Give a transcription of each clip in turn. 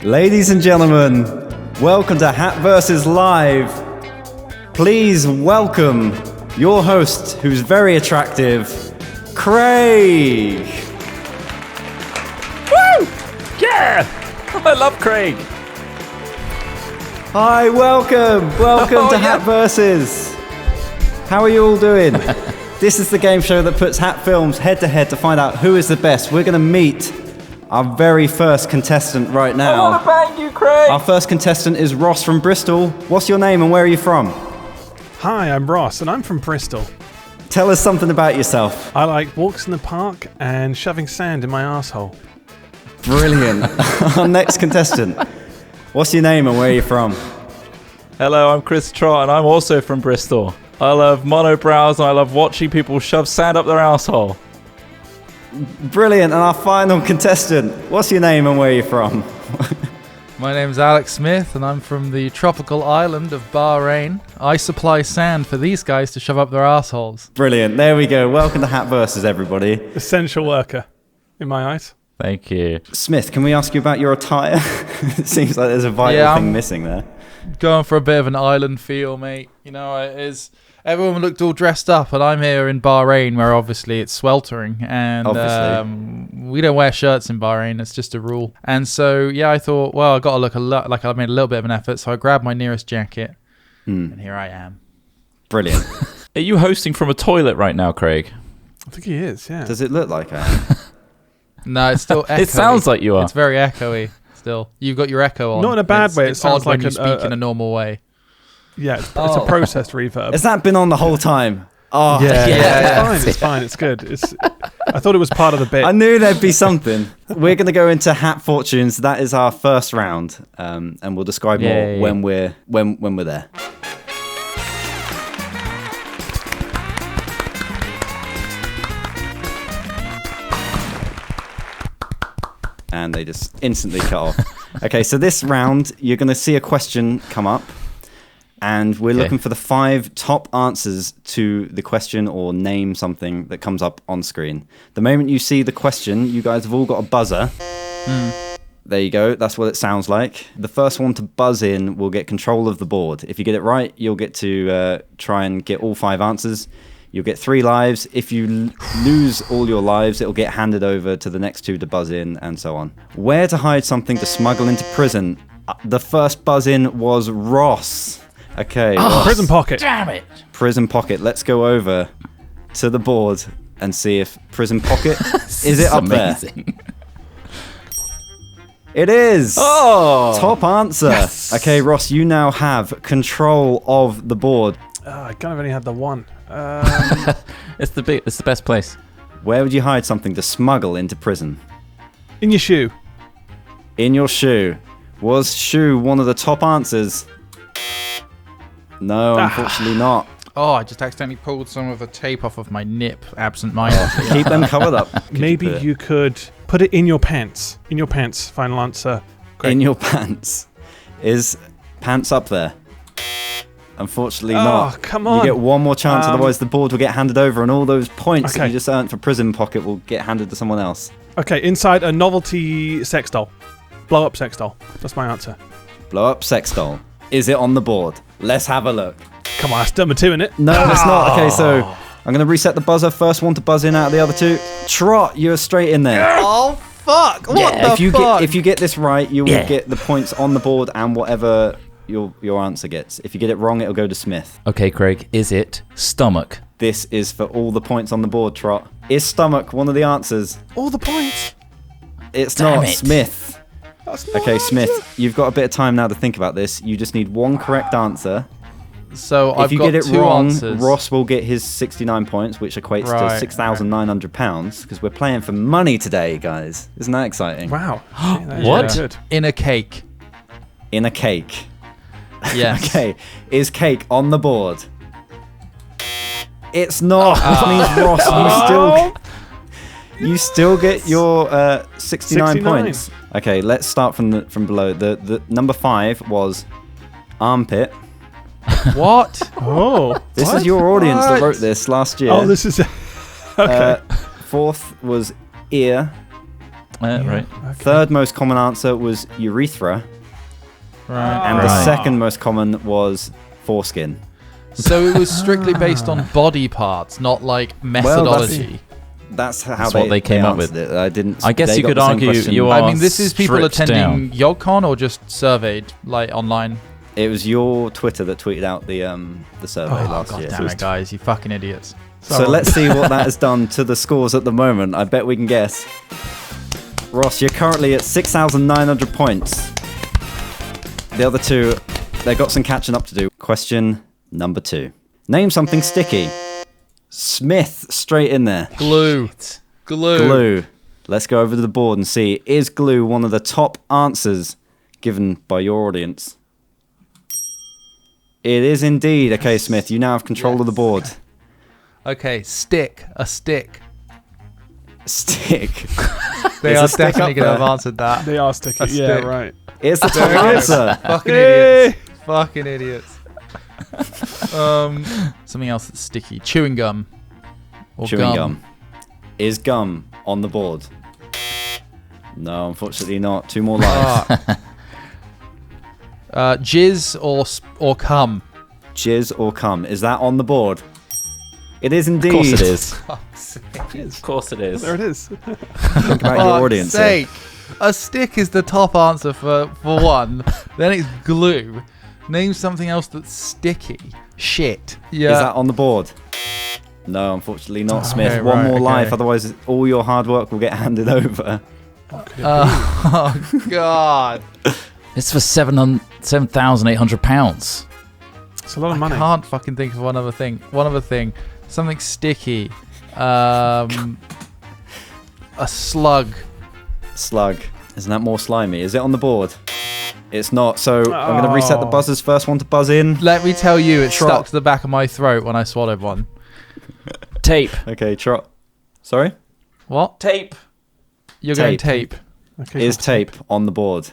Ladies and gentlemen, welcome to Hat vs Live. Please welcome your host, who's very attractive, Craig. Woo! Yeah! I love Craig. Hi, welcome to Hat vs. How are you all doing? This is the game show that puts Hat Films head to head to find out who is the best. We're going to meet our very first contestant right now. I want to bang you, Craig. Our first contestant is Ross from Bristol. What's your name and where are you from? Hi, I'm Ross and I'm from Bristol. Tell us something about yourself. I like walks in the park and shoving sand in my arsehole. Brilliant. Our next contestant. What's your name and where are you from? Hello, I'm Chris Trott and I'm also from Bristol. I love monobrows and I love watching people shove sand up their asshole. Brilliant. And our final contestant. What's your name and where are you from? My name's Alex Smith and I'm from the tropical island of Bahrain. I supply sand for these guys to shove up their assholes. Brilliant. There we go. Welcome to Hat Versus, everybody. Essential worker, in my eyes. Thank you. Smith, can we ask you about your attire? It seems like there's a vital thing missing there. Going for a bit of an island feel, mate. You know, it is. Everyone looked all dressed up, and I'm here in Bahrain, where obviously it's sweltering, and we don't wear shirts in Bahrain. It's just a rule. And so, yeah, I thought, well, I got to look like I made a little bit of an effort. So I grabbed my nearest jacket, and here I am. Brilliant. Are you hosting from a toilet right now, Craig? I think he is. Yeah. Does it look like I am? No, it's still echoey. It sounds like you are. It's very echoey still. You've got your echo on. Not in a bad way. It sounds odd when like you speak in a normal way. Yeah, it's a processed reverb. Has that been on the whole time? Oh, Yeah. It's fine. It's good. I thought it was part of the bit. I knew there'd be something. We're going to go into Hat Fortunes. That is our first round, and we'll describe more when we're there. And they just instantly cut off. Okay, so this round, you're going to see a question come up. And we're looking for the 5 top answers to the question or name something that comes up on screen. The moment you see the question, you guys have all got a buzzer. There you go. That's what it sounds like. The first one to buzz in will get control of the board. If you get it right, you'll get to try and get all 5 answers. You'll get 3 lives. If you lose all your lives, it'll get handed over to the next 2 to buzz in, and so on. Where to hide something to smuggle into prison? The first buzz in was Ross. Okay. Prison pocket. Damn it. Prison pocket. Let's go over to the board and see if prison pocket is it up amazing. There. It is. Oh. Top answer. Yes. Okay, Ross, you now have control of the board. I kind of only had the one. It's the best place. Where would you hide something to smuggle into prison? In your shoe. In your shoe. Was shoe one of the top answers? No, unfortunately not. Oh, I just accidentally pulled some of the tape off of my nip, absent-mindedly. Keep them covered up. Maybe you could put it in your pants. In your pants. Final answer. Great. In your pants. Is pants up there? Unfortunately not. Oh, come on. You get one more chance, otherwise the board will get handed over and all those points that you just earned for prison pocket will get handed to someone else. Okay, inside a novelty sex doll. Blow up sex doll. That's my answer. Blow up sex doll. Is it on the board? Let's have a look. Come on, that's number 2, isn't it? No, it's not. Okay, so I'm going to reset the buzzer. First one to buzz in out of the other 2. Trot, you're straight in there. Oh, fuck. What the fuck? If you get this right, you will get the points on the board and whatever your answer gets. If you get it wrong, it'll go to Smith. Okay, Craig. Is it stomach? This is for all the points on the board, Trot. Is stomach one of the answers? All the points. It's Damn not. it. Smith. Okay, Smith, answer. you've got a bit of time now to think about this. You just need one correct answer. So If you get it 2 wrong, answers. Ross will get his 69 points, which equates to £6,900, because we're playing for money today, guys. Isn't that exciting? Wow. What? Good. In a cake. In a cake. Yes. Okay, is cake on the board? It's not, which means Ross, you still get your 69 points. Okay, let's start from below. The number 5 was armpit. What? Oh. This is your audience that wrote this last year. Oh, this is... Okay. 4th was ear. Right. Okay. Third most common answer was urethra. Right. And the second most common was foreskin. So it was strictly based on body parts, not like methodology. That's how That's what they came up with. it. I didn't. I guess they you got could the same argue question. you are I mean, this is people stripped attending down. YogCon or just surveyed like online. It was your Twitter that tweeted out the survey last year. Damn it, guys, you fucking idiots. So let's see what that has done to the scores at the moment. I bet we can guess. Ross, you're currently at 6,900 points. The other two, they've got some catching up to do. Question number 2. Name something sticky. Smith, straight in there. Glue. Glue. Let's go over to the board and see. Is glue one of the top answers given by your audience? It is indeed. Okay, Smith, you now have control of the board. Okay, stick. A stick. Stick. They Is are a stick definitely up going to have there? answered that. They are sticky. A Yeah, stick. right. It's the top answer. Fucking idiots. Fucking idiots. Something else that's sticky. Chewing gum. Or Chewing gum. Is gum on the board? No, unfortunately not. 2 more lives. Jizz or cum. Jizz or cum. Is that on the board? It is indeed. Of course it is. Of course it is. There it is. Think about your audience here. Sake. A stick is the top answer for one. Then it's glue. Name something else that's sticky. Shit. Yeah. Is that on the board? No, unfortunately not, Smith. Okay, One right, more okay. life, otherwise all your hard work will get handed over. Oh, God. It's for £7,800. It's a lot of money. I can't fucking think of one other thing. Something sticky. A slug. Slug. Isn't that more slimy? Is it on the board? It's not. So I'm going to reset the buzzers. First one to buzz in. Let me tell you, it Trot. stuck to the back of my throat when I swallowed one. Tape. Okay, Trot. Sorry? What? Tape. You're going tape. Okay, Is tape on the board?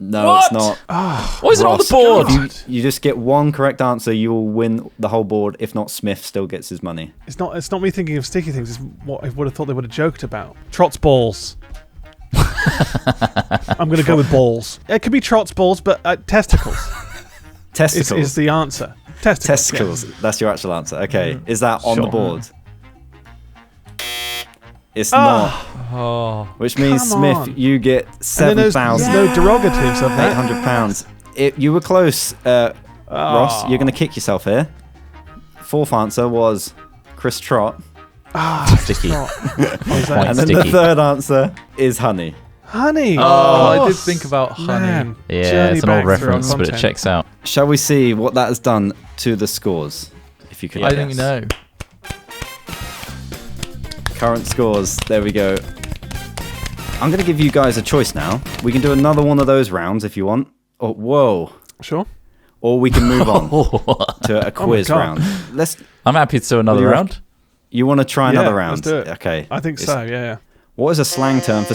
No, What? it's not. Why is it on the Ross, board? if you just get one correct answer, you will win the whole board. If not, Smith still gets his money. It's not me thinking of sticky things. It's what I would have thought they would have joked about. Trot's balls. I'm going to go with balls. It could be Trot's balls, but testicles Testicles. is the answer. Testicles. Testicles. That's your actual answer. Okay. Is that on the Sure. board? It's not. Oh. Which means, Come Smith, on. you get And then there's no derogatives of that. £7,800. You were close, Ross. You're going to kick yourself here. Fourth answer was Chris Trot. Sticky. Trot. Point And then the sticky. third answer is honey. Honey. Oh, I did think about honey. Man. Yeah, Journey it's an old back through our reference, but it content. checks out. Shall we see what that has done to the scores? If you could I guess. think we know. Current scores. There we go. I'm going to give you guys a choice now. We can do another one of those rounds if you want. Oh, whoa. Sure. Or we can move on to a quiz God. round. I'm happy to do another you round. You want to try Yeah, another round? let's do it. Okay. I think so. Yeah. What is a slang term for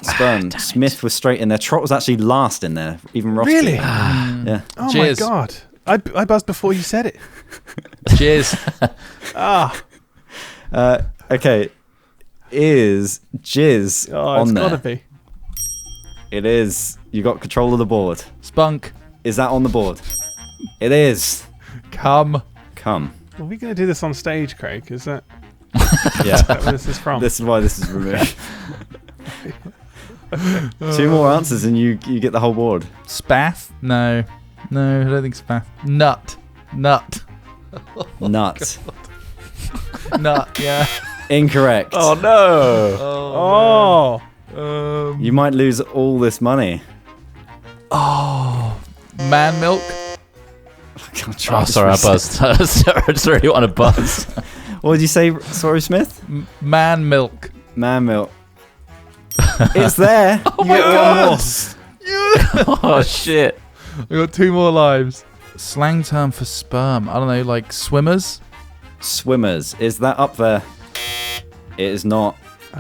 sperm? Smith was straight in there. Trot was actually last in there. Even Ross. Really? Yeah. Oh Cheers. my God. I buzzed before you said it. Cheers. Okay. Is jizz Oh, it's on got to there? be. It is. You got control of the board. Spunk. Is that on the board? It is. Come. Come. Are we going to do this on stage, Craig? Is that Yeah. where this is from? This is why this is removed. 2 more answers and you get the whole board. Spath? No. No, I don't think spath. Nut. Nut. Nut, yeah. Incorrect. Oh no! Oh. You might lose all this money. Man milk? Oh, sorry, I buzzed. I just really want to buzz. What did you say? Sorry, Smith? Man milk. Man milk. It's there. You get one more. Oh shit! We got 2 more lives. Slang term for sperm. I don't know, like swimmers? Swimmers. Is that up there? It is not.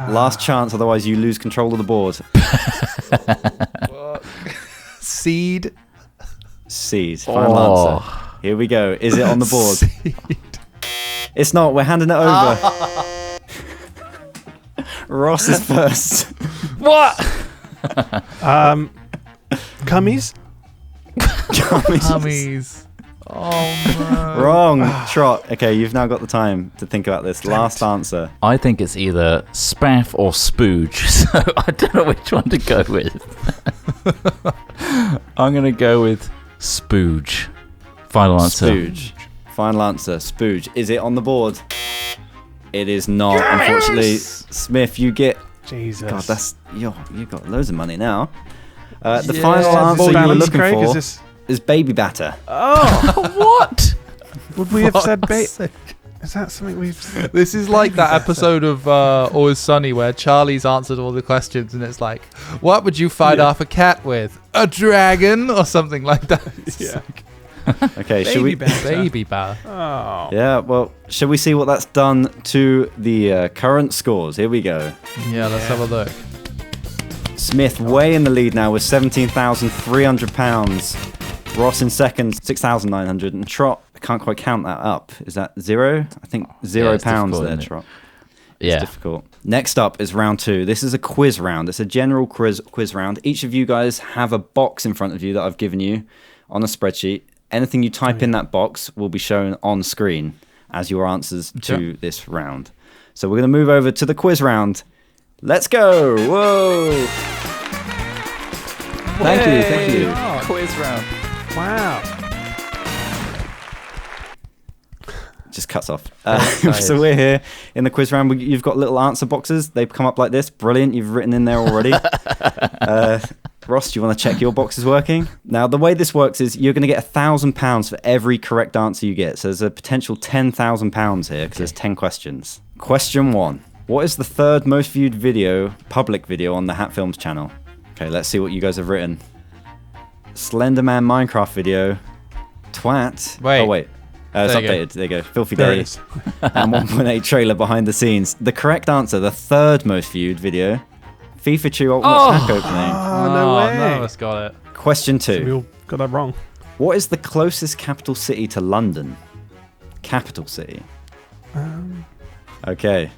Last chance, otherwise you lose control of the board. Seed? Seed. Final answer. Here we go. Is it on the board? Seed. It's not. We're handing it over. Ross is first. What? Cummies? Hummies. Oh no. Wrong. Trot. Okay, you've now got the time to think about this. Last answer. I think it's either spaff or spooge, so I don't know which one to go with. I'm going to go with spooge. Final answer. Spooge. Final answer. Spooge. Is it on the board? It is not. Unfortunately, Smith, you get... Jesus. God, that's... You got loads of money now. The Yeah. final answer you were looking Craig, for is baby batter. Oh, What? would we have said Fuck's bait? Is that something we've said? This is like that episode of Always Sunny where Charlie's answered all the questions and it's like, what would you fight off a cat with? A dragon or something like that. It's Yeah. Okay, should we... Baby bath. Oh. Yeah, well, shall we see what that's done to the current scores? Here we go. Yeah, let's have a look. Smith way in the lead now with £17,300. Ross in second, 6,900. And Trot, I can't quite count that up. Is that zero? I think £0 it's there, difficult, isn't it? Trot. Yeah. It's difficult. Next up is round 2. This is a quiz round. It's a general quiz round. Each of you guys have a box in front of you that I've given you on a spreadsheet. Anything you type in that box will be shown on screen as your answers to this round. So we're going to move over to the quiz round. Let's go. Whoa. Thank you. Quiz round. Wow. Just cuts off. So we're here in the quiz round. You've got little answer boxes. They come up like this. Brilliant. You've written in there already. Ross, do you want to check your box is working? Now, the way this works is you're going to get £1,000 for every correct answer you get. So there's a potential £10,000 here because there's 10 questions. Question 1. What is the third most viewed public video on the Hat Films channel? Okay, let's see what you guys have written. Slenderman Minecraft video. Twat. Wait. Oh, wait. It's There you updated. There you go. Filthy There it Day. is. And 1.8 trailer behind the scenes. The correct answer, the third most viewed video. FIFA 2 Ultimate Pack opening. Oh, no way. None of us got it. Question We 2. all got that wrong. What is the closest capital city to London? Capital city. Okay.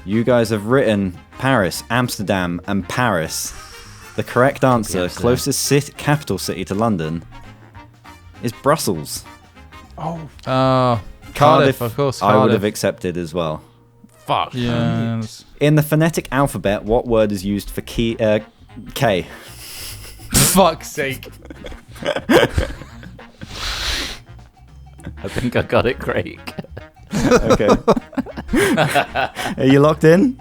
You guys have written Paris, Amsterdam, and Paris. The correct answer, Amsterdam. closest capital city to London, is Brussels. Oh, Cardiff, of course. I would Cardiff. have accepted as well. Fuck. Yes. In the phonetic alphabet, what word is used for K? Fuck's sake. I think I got it, Craig. Okay. Are you locked in?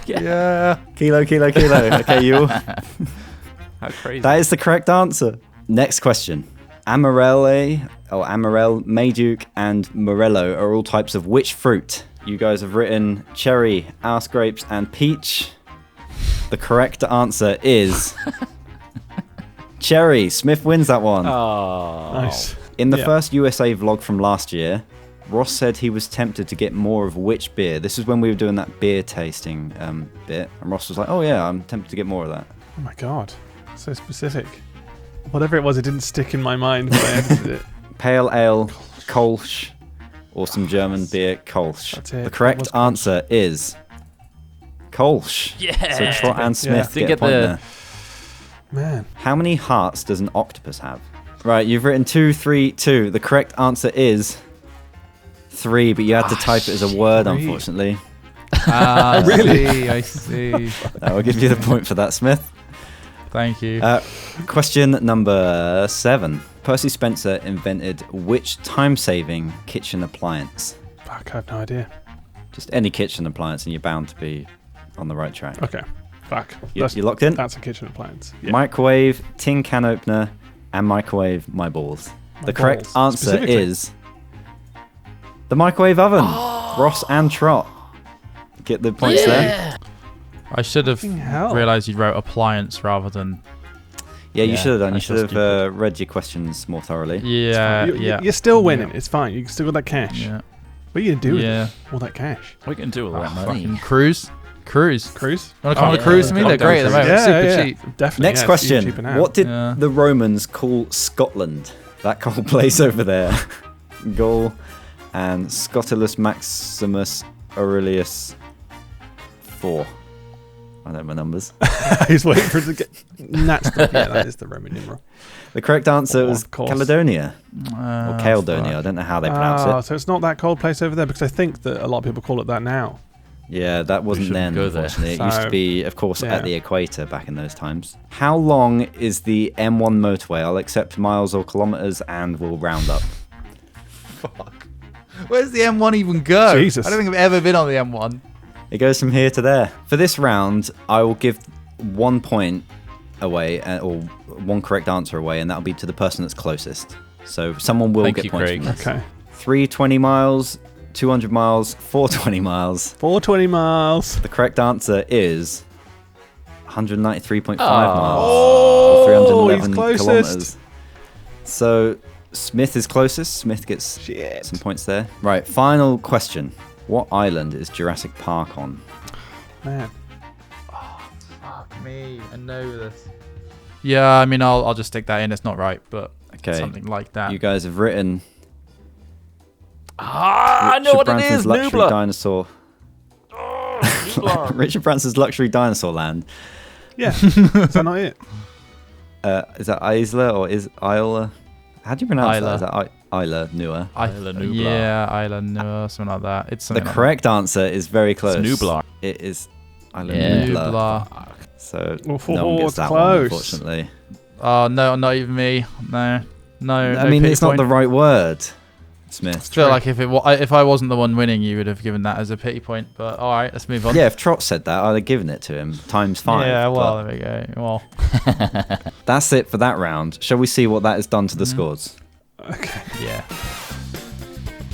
Yeah. Kilo. Okay, you. How crazy. That is the correct answer. Next question. Amarelle, Mayduke, and Morello are all types of which fruit? You guys have written cherry, house grapes, and peach. The correct answer is cherry. Smith wins that one. Oh. nice. In the Yeah. first USA vlog from last year, Ross said he was tempted to get more of which beer? This is when we were doing that beer tasting bit. And Ross was like, oh yeah, I'm tempted to get more of that. Oh my god. So specific. Whatever it was, it didn't stick in my mind when I edited it. Pale ale, Kolsch, or some German beer, Kolsch. That's it. The correct It was Kolsch. answer is Kolsch. Yeah. So Trot and Smith Didn't get a get point the- there. Man. How many hearts does an octopus have? Right, you've written 2, 3, 2. The correct answer is 3, but you had to type it as a word, 3. unfortunately. Ah, really? I see. I will give you the point for that, Smith. Thank you. Question number 7. Percy Spencer invented which time-saving kitchen appliance? Fuck, I have no idea. Just any kitchen appliance, and you're bound to be on the right track. Okay. Fuck. You locked in? That's a kitchen appliance. Yeah. Microwave, tin can opener, and microwave my balls. The correct balls. answer Specifically. is the microwave oven. Ross and Trot get the points there. I should have Fucking hell. realised you wrote appliance rather than. Yeah, you Yeah, should have done. You that's should have so read your questions more thoroughly. Yeah, yeah. You're still winning. It's fine. You still got that cash. Yeah. What are you going to do with Yeah. all that cash? We can do all that money. Fucking cruise. Cruise. Cruise? Want to come on a yeah. cruise with me? They're great at the moment. Yeah, Super yeah. cheap. Definitely. Next yeah, question. cheaping out. What did Yeah. the Romans call Scotland? That whole place over there. Gaul and Scotulus Maximus Aurelius IV. I know my numbers. He's waiting for it to get natched. Yeah, that is the Roman numeral. The correct answer was of course. Caledonia. Or Caledonia. I don't know how they pronounce it. So it's not that cold place over there, because I think that a lot of people call it that now. Yeah, that wasn't then, go there. unfortunately. It used to be, of course, Yeah. at the equator back in those times. How long is the M1 motorway? I'll accept miles or kilometers and we'll round up. Fuck. Where's the M1 even go? Jesus. I don't think I've ever been on the M1. It goes from here to there. For this round, I will give 1 point away, or one correct answer away, and that'll be to the person that's closest. So someone will get points Craig. from this. Okay. 320 miles, 200 miles, 420 miles. 420 miles. The correct answer is 193.5 Oh. miles. Oh, Or 311 he's closest. kilometers. So Smith is closest. Smith gets Shit. some points there. Right, final question. What island is Jurassic Park on? Man. Fuck me. I know this. Yeah, I mean, I'll just stick that in. It's not right, but Okay. something like that. You guys have written I know Richard what it Branson's is. Luxury Nublar. Dinosaur. Nublar. Richard Branson's Luxury Dinosaur Land. Yeah. Is that not it? Is that Isla or is Isla? How do you pronounce Isla. that? Is that Isla Nua? Isla Nublar. Yeah, Isla Nublar, something like that. It's The something like correct answer is very close. Nublar. It is Isla Yeah. Nublar. Nublar. So Oh, no one gets it's that close. one, unfortunately. Oh, no, not even me. No. I no mean, pity it's not point. the right word, Smith. I feel like if I wasn't the one winning, you would have given that as a pity point. But all right, let's move on. Yeah, if Trot said that, I'd have given it to him times 5. Yeah, well, but there we go. Well, that's it for that round. Shall we see what that has done to the scores? Okay. yeah.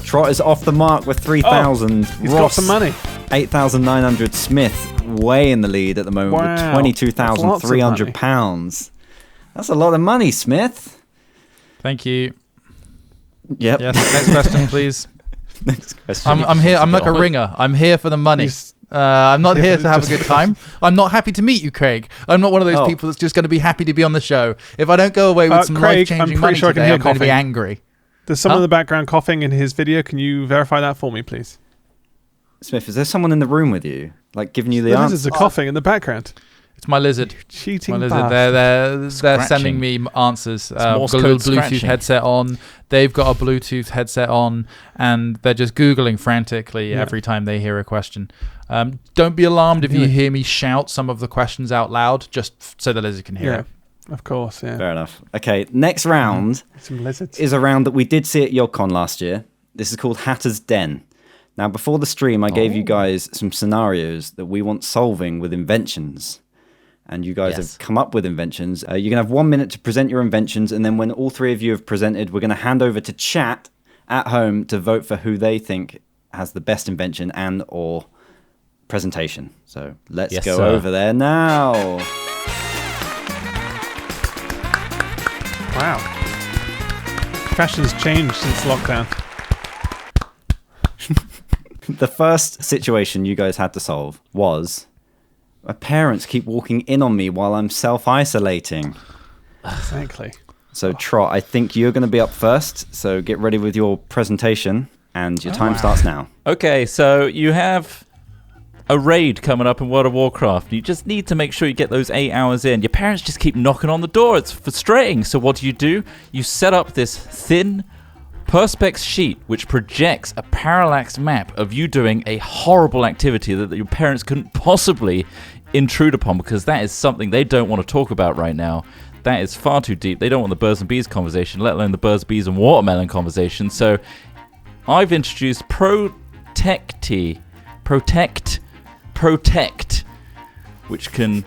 Trot is off the mark with 3,000. He's got some money. 8,900. Smith way in the lead at the moment with Wow. That's lots of £22,300. That's a lot of money, Smith. Thank you. Yep. Yes. Next question, please. Next question. I'm here. I'm like a ringer. I'm here for the money. He's- I'm not here to have a just- good time. I'm not happy to meet you, Craig. I'm not one of those Oh. people that's just going to be happy to be on the show. If I don't go away with some Craig, I'm life-changing pretty money sure I can today, hear I'm going to be coughing. angry. There's someone Huh? in the background coughing in his video. Can you verify that for me, please? Smith, is there someone in the room with you? Like giving you the The answer? lizards are coughing in the background. It's my lizard. Cheating My lizard. bastard. They're Scratching. sending me answers. I've Morse got a little code Bluetooth scratching. headset on. They've got a Bluetooth headset on, and they're just Googling frantically Yeah. every time they hear a question. Don't be alarmed if you Yeah. hear me shout some of the questions out loud, just so the lizard can hear Yeah, it. of course. Yeah. Fair enough. Okay, next round Some lizards. is a round that we did see at YogCon last year. This is called Hatter's Den. Now, before the stream, I gave you guys some scenarios that we want solving with inventions. And you guys Yes. have come up with inventions. You're going to have 1 minute to present your inventions. And then when all three of you have presented, we're going to hand over to chat at home to vote for who they think has the best invention and or presentation. So let's Yes, go sir. over there now. Wow. Fashion's changed since lockdown. The first situation you guys had to solve was my parents keep walking in on me while I'm self-isolating. Exactly. So Trot, I think you're going to be up first. So get ready with your presentation and your time starts now. Okay, so you have a raid coming up in World of Warcraft. You just need to make sure you get those 8 hours in. Your parents just keep knocking on the door. It's frustrating. So what do? You set up this thin Perspex sheet which projects a parallax map of you doing a horrible activity that your parents couldn't possibly intrude upon, because that is something they don't want to talk about right now. That is far too deep. They don't want the birds and bees conversation, let alone the birds, bees, and watermelon conversation. So I've introduced Protect, which can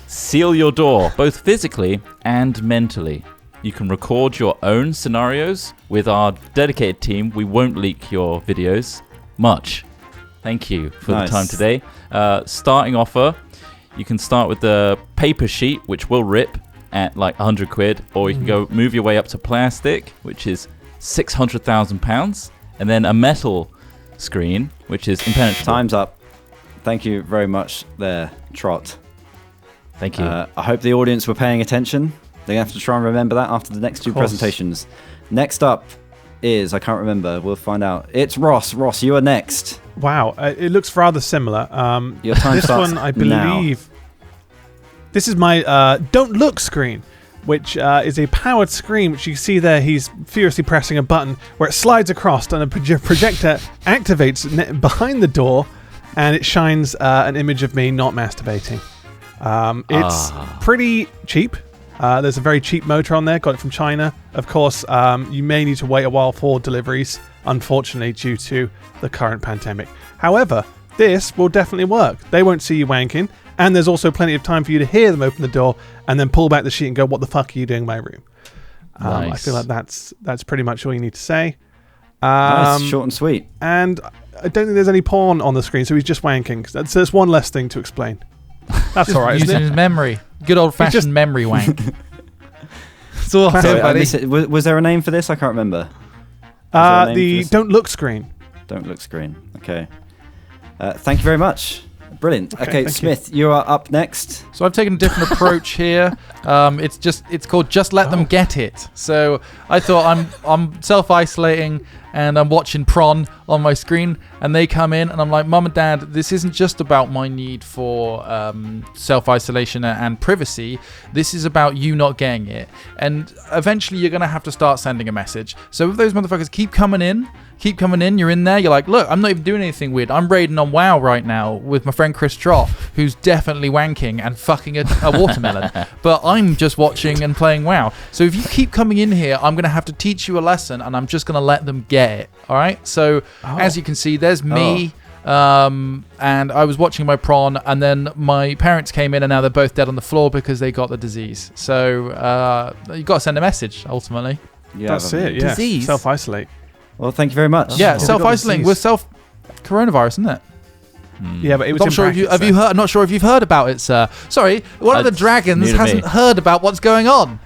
seal your door, both physically and mentally. You can record your own scenarios. With our dedicated team, we won't leak your videos much. Thank you for Nice. the time today. Starting offer, you can start with the paper sheet, which will rip at like 100 quid, or you can go move your way up to plastic, which is £600,000, and then a metal screen, which is impenetrable. Time's up. Thank you very much there, Trot. Thank you. I hope the audience were paying attention. They're going to have to try and remember that after the next two Of course. presentations. Next up is, I can't remember, we'll find out. It's Ross. Ross, you are next. Wow. It looks rather similar. Your time this starts one, I now. believe, This is my don't look screen, which is a powered screen, which you see there. He's furiously pressing a button where it slides across and a projector activates behind the door, and it shines an image of me not masturbating. It's pretty cheap. There's a very cheap motor on there, got it from China. Of course, you may need to wait a while for deliveries, unfortunately, due to the current pandemic. However, this will definitely work. They won't see you wanking, and there's also plenty of time for you to hear them open the door and then pull back the sheet and go, what the fuck are you doing in my room? Nice. I feel like that's pretty much all you need to say. Nice, short and sweet. And I don't think there's any porn on the screen, so he's just wanking. That's one less thing to explain. That's all right, isn't Using it? his memory. Good old-fashioned memory wank. It's all Sorry, right, buddy. was there a name for this? I can't remember. The don't look screen. Don't look screen. Okay. Thank you very much. Brilliant. Okay, thank Smith, you are up next. So I've taken a different approach here. It's called Just Let Them Get It. So I thought I'm self-isolating and I'm watching Prawn on my screen, and they come in and I'm like, Mum and Dad, this isn't just about my need for self-isolation and privacy. This is about you not getting it. And eventually you're going to have to start sending a message. So if those motherfuckers keep coming in, you're in there, you're like, look, I'm not even doing anything weird. I'm raiding on WoW right now with my friend Chris Trott, who's definitely wanking and fucking a watermelon. But I'm just watching and playing WoW. So if you keep coming in here, I'm going to have to teach you a lesson, and I'm just going to let them get it. All right? So as you can see, there's me. And I was watching my prawn, and then my parents came in, and now they're both dead on the floor because they got the disease. So you got to send a message, ultimately. That's it, yeah. Disease. Self-isolate. Well, thank you very much. Yeah, self-isolating with coronavirus, isn't it? Yeah, but it was I'm not sure if you've heard about it, sir. Sorry, one of the dragons hasn't heard about what's going on.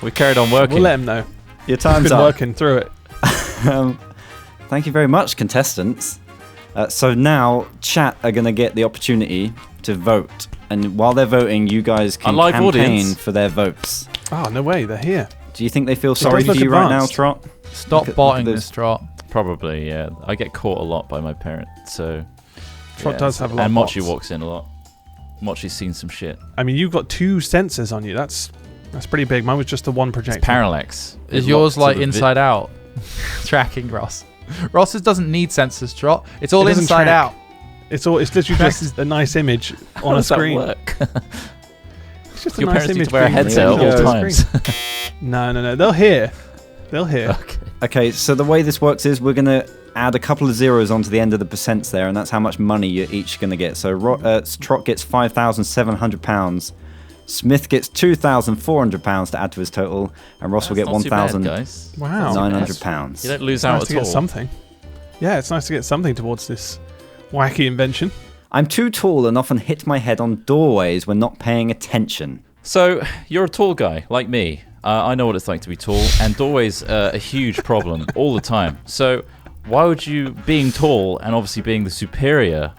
We carried on working. We'll let him know. Your time's Been up. working through it. Thank you very much, contestants. So now, chat are going to get the opportunity to vote. And while they're voting, you guys can live campaign audience. for their votes. Oh, no way. They're here. Do you think they feel sorry does for look you right now, advanced. Trot? Stop botting this, Trot. Probably, yeah. I get caught a lot by my parents, so... Trot does have a lot and of Mochi bots. walks in a lot. Mochi's seen some shit. I mean, you've got 2 sensors on you. That's pretty big. Mine was just the one projector. It's parallax. Is It yours locks like to the inside out? Tracking, Ross. Ross's doesn't need sensors, Trot. It's all It doesn't inside track. out. It's literally just a nice image How on a does that screen. work? It's just Your a nice parents need image to wear a being headset at projected all on the times. screen. No. They'll hear. Okay. Okay, so the way this works is we're going to add a couple of zeros onto the end of the percents there, and that's how much money you're each going to get. So Trot gets £5,700, Smith gets £2,400 to add to his total, and Ross will get Not too bad, guys. Wow. £1,900. You don't lose It's out nice at to get all. something. Yeah, it's nice to get something towards this wacky invention. I'm too tall and often hit my head on doorways when not paying attention. So, you're a tall guy, like me. I know what it's like to be tall, and doorways are a huge problem all the time. So, why would you, being tall and obviously being the superior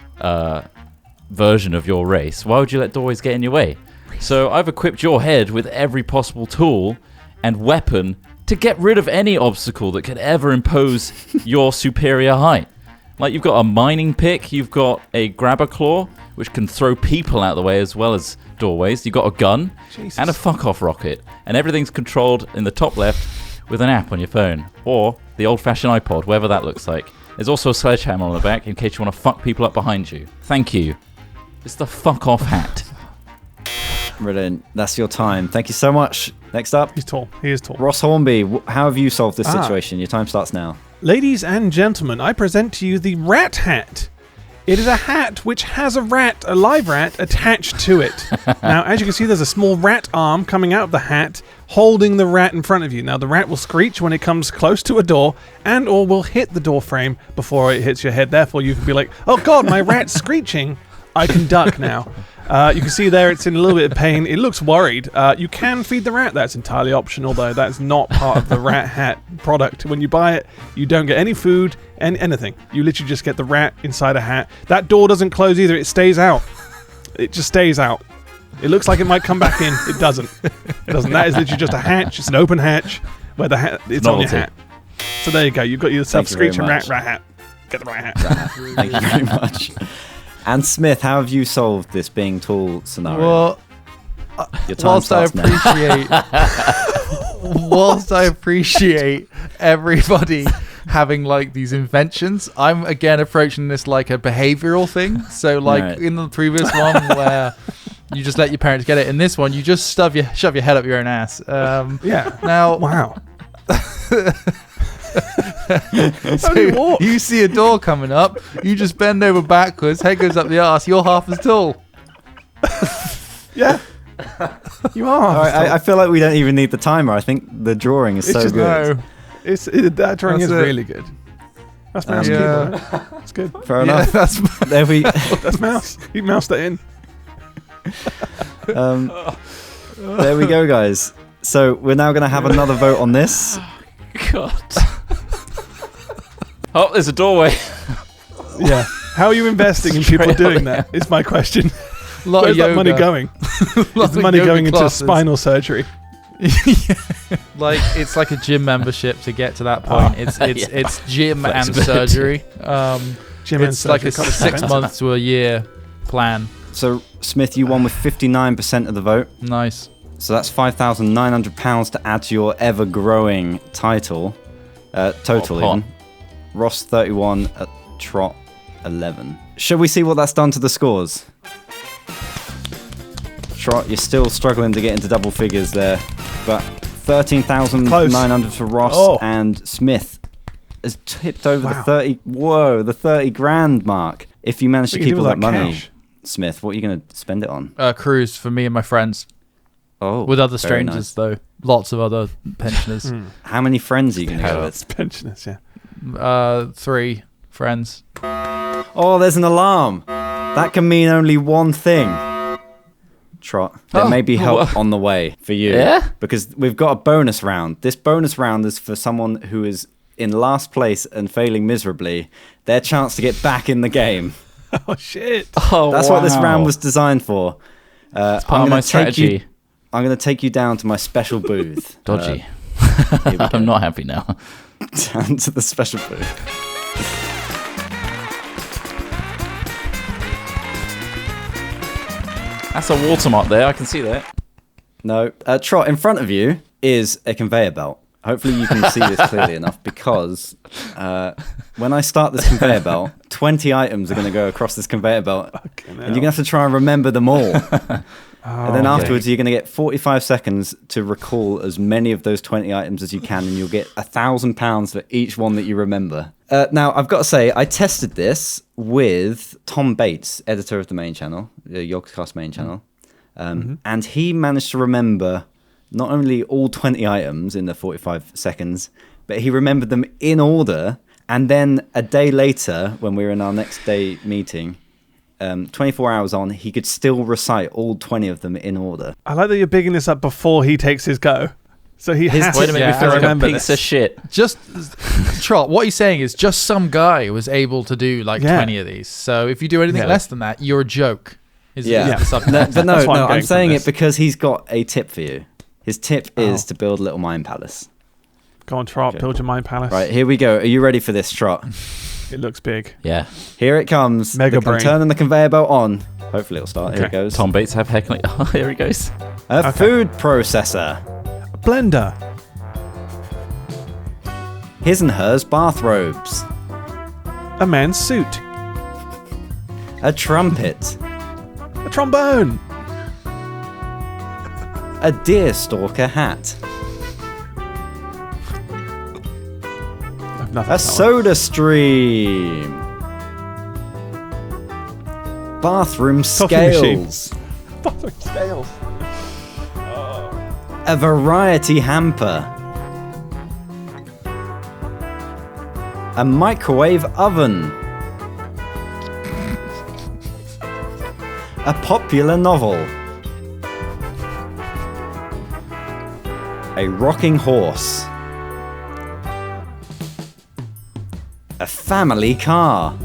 version of your race, why would you let doorways get in your way? So, I've equipped your head with every possible tool and weapon to get rid of any obstacle that could ever impose your superior height. Like, you've got a mining pick, you've got a grabber claw, which can throw people out of the way as well as doorways. You've got a gun Jesus. and a fuck-off rocket. And everything's controlled in the top left with an app on your phone. Or the old-fashioned iPod, whatever that looks like. There's also a sledgehammer on the back in case you want to fuck people up behind you. Thank you. It's the fuck-off hat. Brilliant. That's your time. Thank you so much. Next up, He's tall. He is tall. Ross Hornby. How have you solved this situation? Your time starts now. Ladies and gentlemen, I present to you the Rat Hat. It is a hat which has a live rat, attached to it. Now, as you can see, there's a small rat arm coming out of the hat, holding the rat in front of you. Now, the rat will screech when it comes close to a door, and or will hit the door frame before it hits your head. Therefore, you can be like, oh god, my rat's screeching. I can duck now. You can see there it's in a little bit of pain. It looks worried. You can feed the rat. That's entirely optional, though. That's not part of the Rat Hat product. When you buy it, you don't get any food and anything. You literally just get the rat inside a hat. That door doesn't close either. It stays out. It just stays out. It looks like it might come back in. It doesn't. It doesn't. That is literally just a hatch. It's an open hatch where the hat it's on your hat. So there you go. You've got yourself Thank you very screeching rat much. hat. Get the right hat. Thank you very much. And Smith, how have you solved this being tall scenario? Well, Your time whilst I starts now. whilst I appreciate everybody having like these inventions, I'm again approaching this like a behavioral thing. So like Right. in the previous one where you just let your parents get it, in this one you just shove your head up your own ass. Yeah. Now, Wow. so you see a door coming up, you just bend over backwards, head goes up the arse, you're half as tall. Yeah. You are. All right, I feel like we don't even need the timer. I think the drawing is so just- good. No. That drawing That's is it. really good. That's mouse Yeah. keyboard. It's good. Fair Yeah, enough. that's There we. That's mouse. He moused it in. There we go, guys. So we're now going to have another vote on this. God. Oh, there's a doorway. Yeah. How are you investing in people Straight doing up, that? Is my question. a lot Where's of that money yoga. going? Lot Is the of money yoga going into classes. spinal surgery? Like it's like a gym membership to get to that point. It's it's gym and Flexibility. surgery. Gym and It's like a surgery. 6 months to a year plan. So Smith, you won with 59% of the vote. Nice. So that's £5,900 to add to your ever-growing title. Total Pot. even. Ross 31 at Trot 11. Shall we see what that's done to the scores? Trot, you're still struggling to get into double figures there, but 13,900 for Ross, Oh. and Smith has tipped over the Wow. 30. Whoa, the 30 grand mark. If you manage to What do you keep do all with that that money, cash? Smith, what are you going to spend it on? Cruise for me and my friends. Oh, With other very strangers, nice. though. Lots of other pensioners. How many friends are you going to go with? Pensioners, yeah. 3 friends. Oh, there's an alarm. That can mean only one thing. Trot, there Oh, may be help what? on the way for you. Yeah? Because we've got a bonus round. This bonus round is for someone who is in last place and failing miserably. Their chance to get back in the game. Oh, shit. Oh, That's what this round was designed for. Part of my strategy. I'm going to take you down to my special booth. Dodgy. Here we go. I'm not happy now. Down to the special booth. That's a watermark there. I can see that. No, Trot, in front of you is a conveyor belt. Hopefully you can see this clearly enough, because when I start this conveyor belt, 20 items are going to go across this conveyor belt, and you're going to have to try and remember them all. And then afterwards, you're going to get 45 seconds to recall as many of those 20 items as you can, and you'll get £1,000 for each one that you remember. Now, I've got to say, I tested this with Tom Bates, editor of the main channel, the Yogscast main channel, and he managed to remember not only all 20 items in the 45 seconds, but he remembered them in order. And then a day later, when we were in our next day meeting, 24 hours on, he could still recite all 20 of them in order. I like that you're bigging this up before he takes his go. So he has Way to make me to feel like a remember piece this. of shit. Just, Trot, what he's saying is just some guy was able to do like 20 of these. So if you do anything less than that, you're a joke. Is the subtext. But That's no, why I'm I'm going saying for it this. because he's got a tip for you. His tip is to build a little mind palace. Go on, Trot, build your mind palace. Right, here we go. Are you ready for this, Trot? It looks big. Yeah. Here it comes. Mega I'm brain. turning the conveyor belt on. Hopefully it'll start. Here it Okay. goes. Tom Bates have heckling. Oh, here he goes. A food processor. A blender. His and hers bathrobes. A man's suit. A trumpet. A trombone. A deerstalker hat. I've nothing A for that soda stream. Bathroom Coffee machine. scales. one. Bathroom scales. A variety hamper. A microwave oven. A popular novel. A rocking horse. A family car.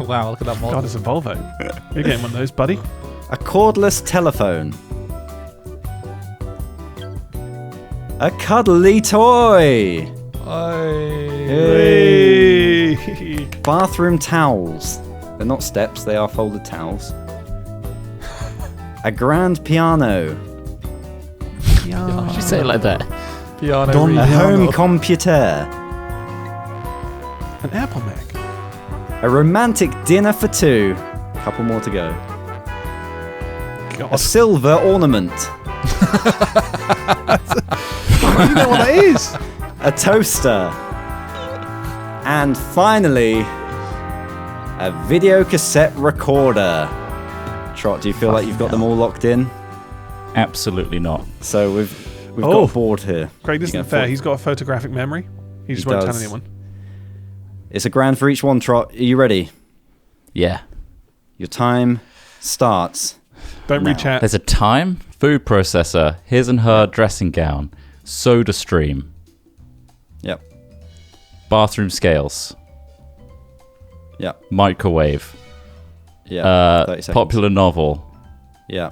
Wow, look at that God, model. it's a Volvo. You're getting one of those, buddy. A cordless telephone. A cuddly toy. Hey. Bathroom towels. They're not steps, they are folded towels. A grand piano. Why did you say it like that? Piano. Don- A Piano. home computer. An Apple Mac. A romantic dinner for two. Couple more to go. A God. silver ornament. You know what that is? A toaster. And finally, a video cassette recorder. Trot, do you feel like you've got them all locked in? Absolutely not. So we've Oh. got a board here. Craig, this You isn't get fair. He's got a photographic memory. He just He won't tell does. anyone. It's a grand for each one, Trot. Are you ready? Yeah. Your time starts. Don't No. reach out. There's a time, food processor, his and her dressing gown, soda stream, Yep. bathroom scales, Yep. microwave, Yeah. 30 seconds. popular novel, Yeah.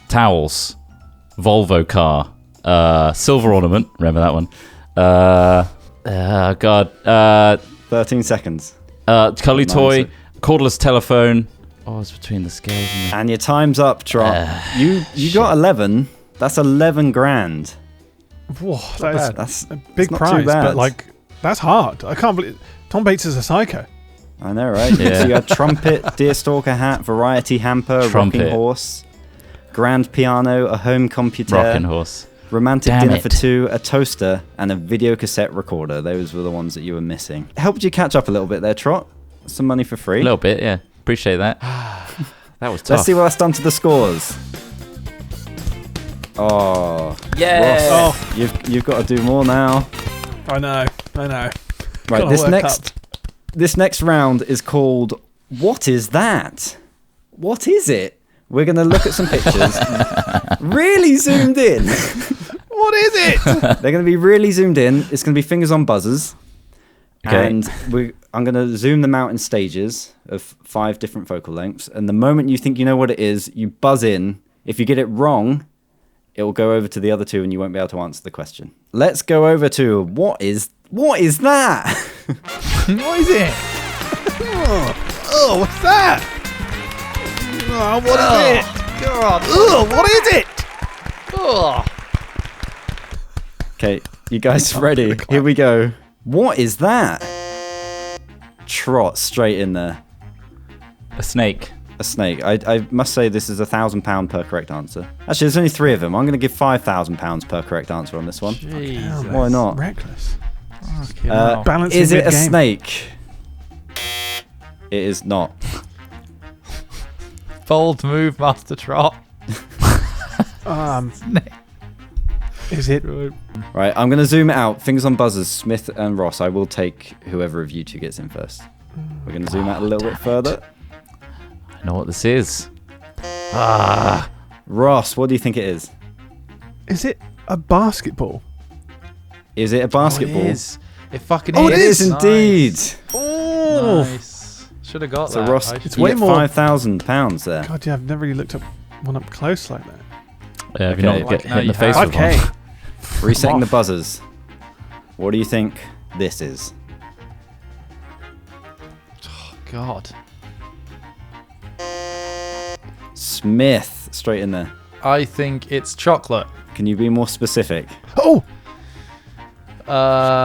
towels, Volvo car, silver ornament, remember that one? God, 13 seconds. cuddly 9 toy, sec- cordless telephone. Oh, it's between the scales and And your time's up, Trot. you got 11. That's 11 grand. Whoa, that is That's a big not too prize, bad. but like that's hard. I can't believe Tom Bates is a psycho. I know, right? Yeah. So you had trumpet, deerstalker hat, variety hamper, Trumpet. rocking horse, grand piano, a home computer, rocking horse. romantic Damn dinner it. for two, a toaster, and a video cassette recorder. Those were the ones that you were missing. Helped you catch up a little bit there, Trot. Some money for free. A little bit, yeah. Appreciate that. That was tough. Let's see what that's done to the scores. Oh, Yeah. Ross, you've got to do more now. I know. Right, Gotta work this next round is called What Is That? What is it? We're going to look at some pictures. Really zoomed in. What is it? They're going to be really zoomed in. It's going to be fingers on buzzers. Okay. And I'm going to zoom them out in stages of 5 different focal lengths. And the moment you think you know what it is, you buzz in. If you get it wrong, it will go over to the other two and you won't be able to answer the question. Let's go over to what is that? What is it? Oh, what's that? Oh, what is it? God. Oh, what is it? Oh. Okay, you guys ready? Here we go. What is that? Trot straight in there. A snake. A snake. I must say this is £1,000 per correct answer. Actually, there's only 3 of them. I'm going to give £5,000 per correct answer on this one. Jesus. Why not? Reckless. Fucking hell. Balancing Is it a mid-game. snake? It is not. Bold move, Master Trot. Is it? Right, I'm going to zoom it out. Fingers on buzzers. Smith and Ross. I will take whoever of you two gets in first. We're going to zoom out a little bit further. I know what this is. Ross, what do you think it is? Is it a basketball? Is it a basketball? Oh, it is. It fucking Oh, is. it is indeed. Oh, Nice. Should have got So that. Ross, It's you way get more- £5,000 there. God, yeah, I've never really looked up one up close like that. Yeah, if you Okay. not Like, get now hit in you the face have. with one. Okay. Resetting the off. buzzers. What do you think this is? God. Smith, straight in there. I think it's chocolate. Can you be more specific? Oh,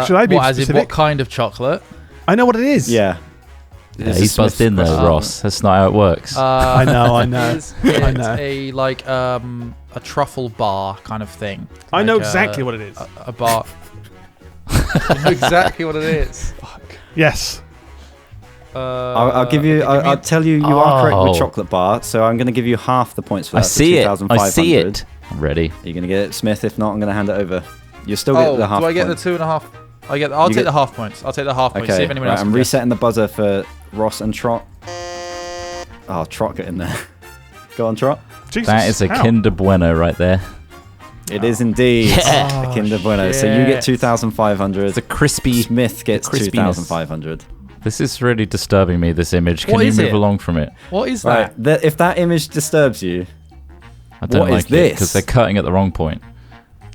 Should I be what, as in specific? what kind of chocolate? I know what it is. Yeah. Yeah, This he's is Smith's buzzed in there, question. Ross. That's not how it works. I know, I know. Is I it know. a like a truffle bar kind of thing? I know Like, exactly what it is. A bar. You know exactly what it is. Yes. I'll give you. I'll tell you. You are correct with Oh. chocolate bar. So I'm going to give you half the points for I that. see it. I 2,500. see it. I'm ready. You're going to get it, Smith. If not, I'm going to hand it over. You still get the half. do I get points. the 2.5? I'll You take get- the half points. I'll take the half points. See Okay. if anyone Right, else I'm can guess. resetting the buzzer for Ross and Trot. Oh, Trot, get in there. Go on, Trot. Jesus. That is a how? Kinder Bueno right there. It is indeed Yeah. a Kinder Bueno. So you get shit. 2,500. It's a crispy. Smith gets crispiness. 2,500. This is really disturbing me, this image. Can What you is move it? along from it? What is Right. that? If that image disturbs you, I don't What is like it this? because they're cutting at the wrong point.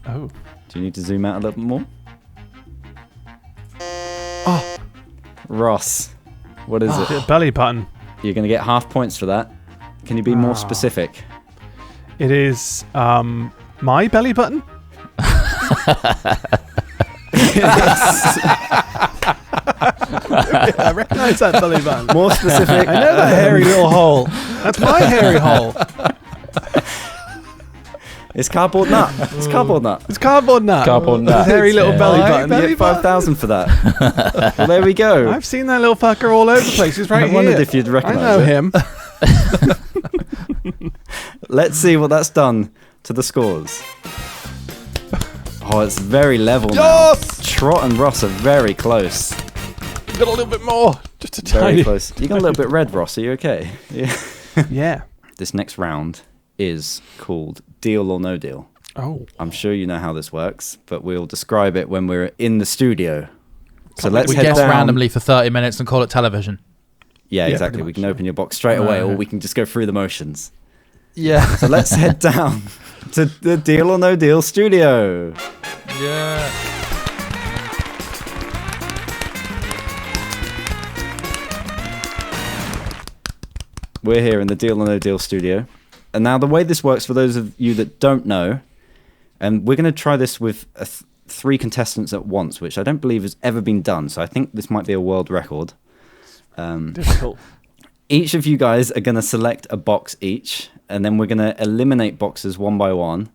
Oh. do you need to zoom out a little bit more? Oh. Ross, what is Is it it? a belly button? You're going to get half points for that. Can you be more specific? It is my belly button. I recognise that belly button. More specific. I know that hairy little hole. That's my hairy hole. It's cardboard nut. It's cardboard nut. It's cardboard nut. Cardboard nut. His hairy little belly button. You get 5,000 for that. Well, there we go. I've seen that little fucker all over the place. He's right I here. wondered if you'd I recognise know it. him. Let's see what that's done to the scores. Oh, it's very level now. Yes! Trot and Ross are very close. Got a little bit more. Just a Very tiny. close. You got a little bit red, Ross. Are you okay? Yeah. Yeah. This next round is called Deal or No Deal. Oh. I'm sure you know how this works, but we'll describe it when we're in the studio. So let's We head guess down. randomly for 30 minutes and call it television. Yeah, Yeah, exactly. pretty We much, can yeah. open your box straight away, or Right. we can just go through the motions. Yeah. So let's head down to the Deal or No Deal studio. Yeah. We're here in the Deal or No Deal studio. And now the way this works, for those of you that don't know, and we're going to try this with 3 contestants at once, which I don't believe has ever been done. So I think this might be a world record. Difficult. Each of you guys are going to select a box each, and then we're going to eliminate boxes one by one.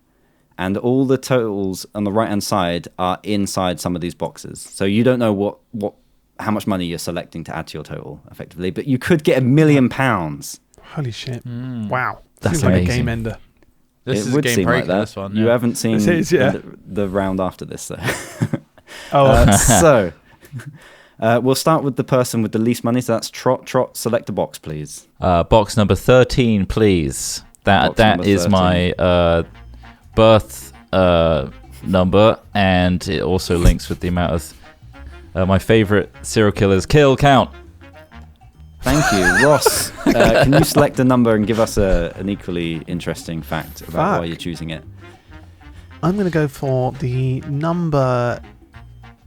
And all the totals on the right-hand side are inside some of these boxes. So you don't know how much money you're selecting to add to your total, effectively. But you could get £1 million. Holy shit. Wow. That's Seems like a amazing. game ender. This It is a would game seem breaker, like that. this one. You yeah. haven't seen This is, yeah. the round after this, though. Oh, So we'll start with the person with the least money. So that's Trot. Trot, select a box, please. Box number 13, please. Box That number is 13. my birth number, and it also links with the amount of my favorite serial killer's kill count. Thank you. Ross, can you select a number and give us an equally interesting fact about why you're choosing it? I'm going to go for the number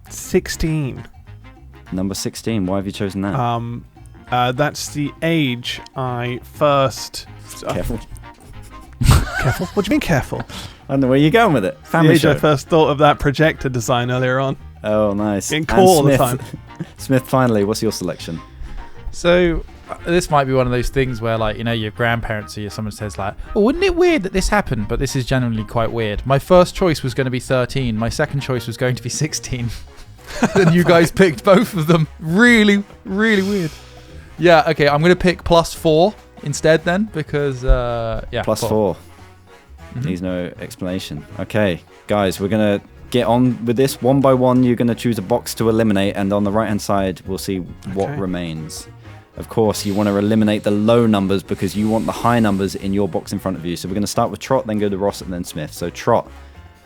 16. Number 16. Why have you chosen that? That's the age I first... Careful. Careful? What do you mean careful? I don't know where you're going with it. The Family age show. I first thought of that projector design earlier on. Oh, nice. Getting And caught all the Smith- time. Smith, finally, what's your selection? So this might be one of those things where, like, you know, your grandparents or someone says like, "Oh, wouldn't it weird that this happened?" But this is generally quite weird. My first choice was going to be 13. My second choice was going to be 16. And you guys picked both of them. Really, really weird. Yeah. Okay. I'm going to pick +4 instead then, because yeah. Plus 4. Needs no explanation. Okay, guys, we're going to get on with this. One by one, you're going to choose a box to eliminate, and on the right-hand side, we'll see what Okay. remains. Of course, you want to eliminate the low numbers because you want the high numbers in your box in front of you. So we're going to start with Trot, then go to Ross, and then Smith. So Trot,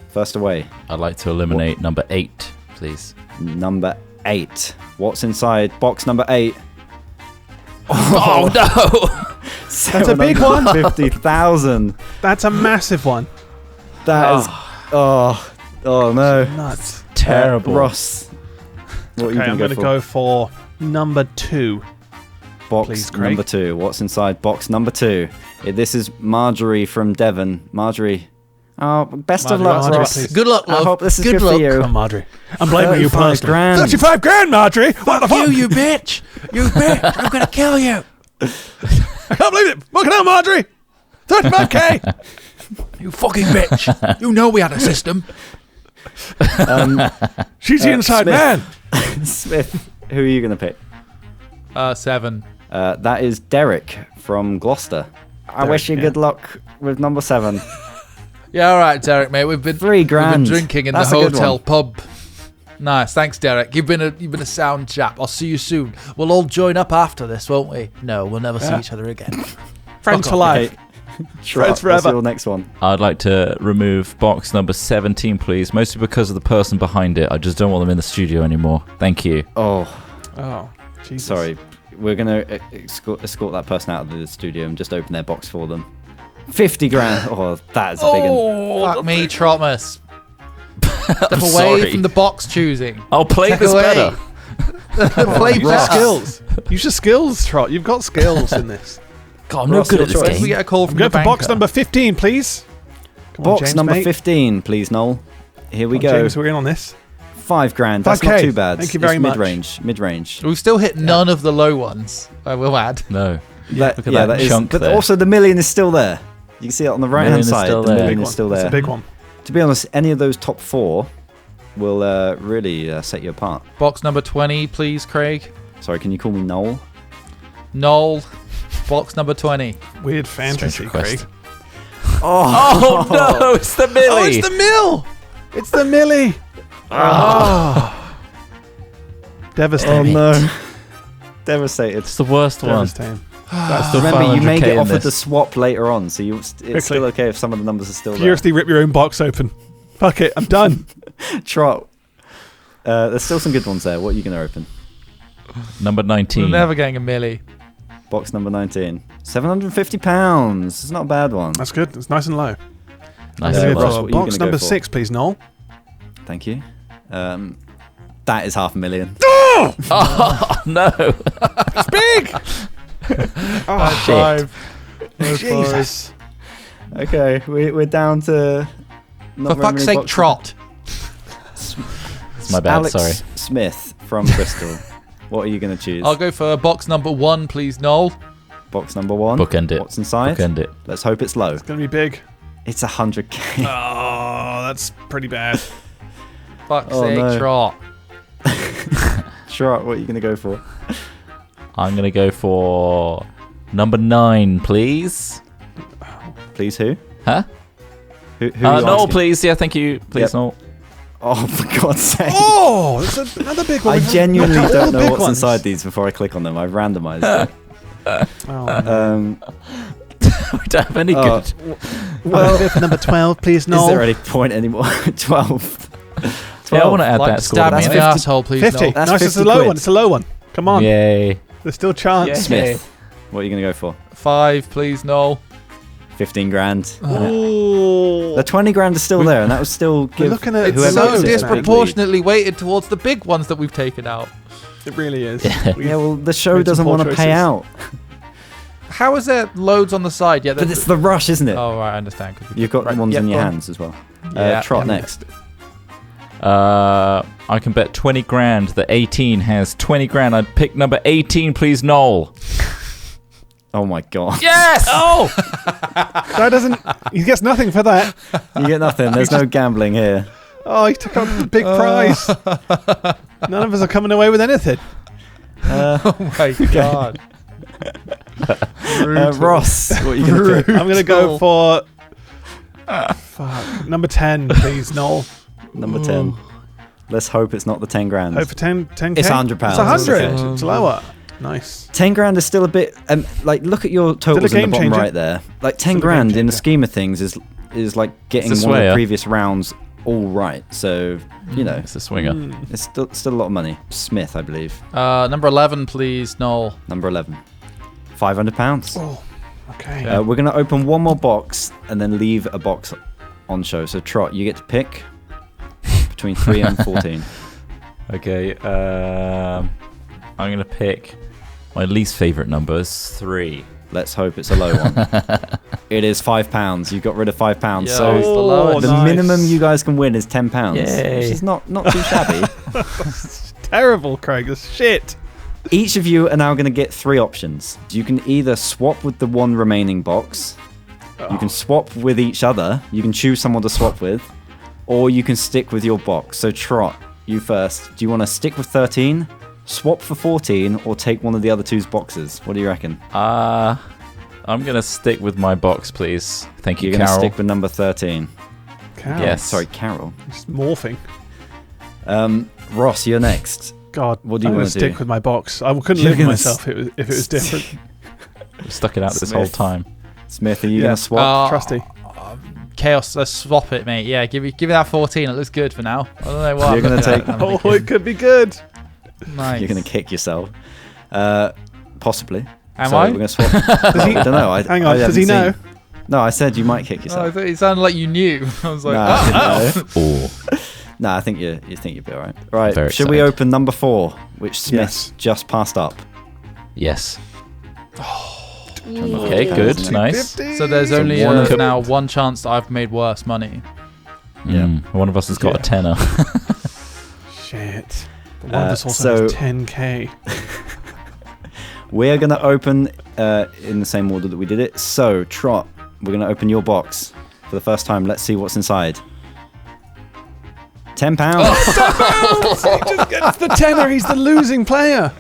first away. I'd like to eliminate number 8, please. Number 8. What's inside box number 8? Oh no! That's a big one. 50,000. That's a massive one. That is. Oh no. Nuts. Terrible. Ross, what are you Okay, I'm going to going to go for number 2. Box Please, Craig. number 2. What's inside box number 2? This is Marjorie from Devon. Marjorie. Oh, best of luck, Marjorie, Ross. please. Good luck, I love. hope this is Good good luck. for you. Come on, Marjorie. I'm blaming you 35 personally. grand. 35 grand, Marjorie! What the fuck? You bitch! You bitch! I'm gonna kill you! I can't believe it! Look it out, Marjorie! 35k! You fucking bitch! You know we had a system. She's the inside Smith. man! Smith, who are you going to pick? 7. That is Derek from Gloucester. I wish you yeah. good luck with number 7. Yeah, all right, Derek, mate. We've been £3 We've grand. been drinking in That's the a good hotel one. pub. Nice, thanks, Derek. You've been a sound chap. I'll see you soon. We'll all join up after this, won't we? No, we'll never see each other again. Friends for life. Okay. Trot, what's forever. your next one? I'd like to remove box number 17, please. Mostly because of the person behind it. I just don't want them in the studio anymore. Thank you. Oh, Oh, Jesus. sorry. We're going to escort that person out of the studio and just open their box for them. 50 grand. Oh, that is a big one. Fuck me, Trotmas. Step away sorry. from the box choosing. I'll play Step this away. better. Play Use your better. skills. Use your skills, Trot. You've got skills in this. God, I'm no Ross, good your at this choice. If we game. get a call from Go the for box banker. number 15, please. Come on, Box James, number mate. 15, please, Noel. Here we Come on, go. James, we're in on this. $5,000. That's 5K. not too bad. Thank you very It's much. Mid-range. We've still hit none of the low ones, I will add. No. Look at that chunk But there. also the million is still there. You can see it on the right-hand Million is side. still The there. million Big is one. still It's there. a big one. To be honest, any of those top 4 will really set you apart. Box number 20, please, Craig. Sorry, can you call me Noel? Noel, box number 20. Weird fantasy, request. Craig. Oh no, it's the Millie. Oh, it's the mill! It's the Millie! Oh. Devastating. Oh no. Devastated. It's the worst one. Devastating. That's the Remember, you may 500K get in offered this. the swap later on, so it's still okay if some of the numbers are still Furiously rip your own box open. Fuck it, I'm done. there. Trot. There's still some good ones there. What are you going to open? Number We're 19. never getting a milli. Box number 19. £750. It's not a bad one. That's good. It's nice and low. Nice Yeah, and Ross, low. what are you Box gonna number go for? 6, please, Noel. Thank you. That is $500,000. Oh no. It's big! Oh, shit. Jesus. Okay, we're down to. Not For very fuck's many sake, boxes. Trot. It's my bad, Alex sorry. Smith from Bristol. What are you going to choose? I'll go for box number 1, please, Noel. Box number 1. Bookend it. What's inside? Bookend it. Let's hope it's low. It's going to be big. It's 100K. Oh, that's pretty bad. Fuck's Oh, sake, no. Trot. Sure, what are you going to go for? I'm gonna go for number 9, please. Please, who? Huh? Who are you Noel, asking? please. Yeah, thank you. Please, Yep. Noel. Oh, for God's sake. Oh, it's another big one. I We've genuinely knocked out all don't the know big what's ones. inside these before I click on them. I've randomized it. Oh, no. We don't have any Oh, good. Well, go for number 12, please, Is Noel. there any point anymore? 12. Yeah, I want to add Like, that score. stab me That's in the 50 asshole, please, 50. Noel. That's Nice, it's a 50 low quid. one. It's a low one. Come on. Yay. There's still chance. Yeah. Smith. What are you going to go for? 5, please, Noel. 15 grand. Oh. The 20 grand is still there, and that was still We're give looking at It's whoever so gets it a big lead. disproportionately weighted towards the big ones that we've taken out. It really is. Yeah. We've Yeah, well, the show made some doesn't poor want to pay choices. out. How is there loads on the side? Yeah, But it's the rush, isn't it? Oh, right, I understand. 'cause we- You've got right, the ones yeah, in your go on. hands as well. Yeah. Trot Yeah. next. I can bet 20 grand that 18 has 20 grand. I'd pick number 18, please, Noel. Oh my God. Yes! Oh! That doesn't. He gets nothing for that. You get nothing. There's no gambling here. Oh, he took out the big prize. None of us are coming away with anything. Oh my god. Ross, what are you going to do? I'm going to go for. Fuck. Number 10, please, Noel. Number 10. Let's hope it's not the 10 grand. Hope for 10K. It's £100. It's 100. Okay. It's lower. Nice. 10 grand is still a bit. Like, look at your totals in game the bottom changer. right there. Like, 10 Still a game grand in the changer. scheme of things is like getting It's a one of the swayer. previous rounds all right. So, you know, It's a swinger. it's still a lot of money. Smith, I believe. Number 11, please, Noel. Number 11. £500. Oh, okay. We're going to open one more box and then leave a box on show. So, Trot, you get to pick between 3 and 14. Okay, I'm going to pick my least favourite number is 3. Let's hope it's a low one. It is £5. You got rid of £5. Yeah, So it's the lowest. the nice. minimum you guys can win is £10, Yay. which is not too shabby. Terrible, Craig. That's shit. Each of you are now going to get 3 options. You can either swap with the one remaining box, you can swap with each other, you can choose someone to swap with, or you can stick with your box. So Trot, you first. Do you want to stick with 13, swap for 14, or take one of the other two's boxes? What do you reckon? I'm going to stick with my box, please. Thank you, You're going to Carol. stick with number 13. Carol. Yes. Sorry, Carol. It's morphing. Ross, you're next. God, What do you I'm wanna gonna stick do? with my box. I couldn't You're live with gonna myself if it was different. We've stuck it out this Smith. whole time. Smith, are you Yeah. going to swap? Trusty. Chaos, let's swap it, mate. Yeah, give me that 14. It looks good for now. I don't know what. You're gonna take- Oh, it could be good. Nice. You're going to kick yourself. Possibly. Am so I? We're going to swap. I don't know. Hang on, does he know? No, I said you might kick Oh, I yourself. thought it sounded like you knew. I was like, No, I didn't know. Oh. No, I think you think you'll be all right. Right, Very should we excited. open number 4, which Smith Yes. just passed up? Yes. Okay, good, nice. So there's only now one chance that I've made worse money. Yeah, one of us has got a tenner. Shit. But one of us also has 10k. We're going to open in the same order that we did it. So, Trot, we're going to open your box for the first time. Let's see what's inside. £10. Oh, he just gets the tenner. He's the losing player.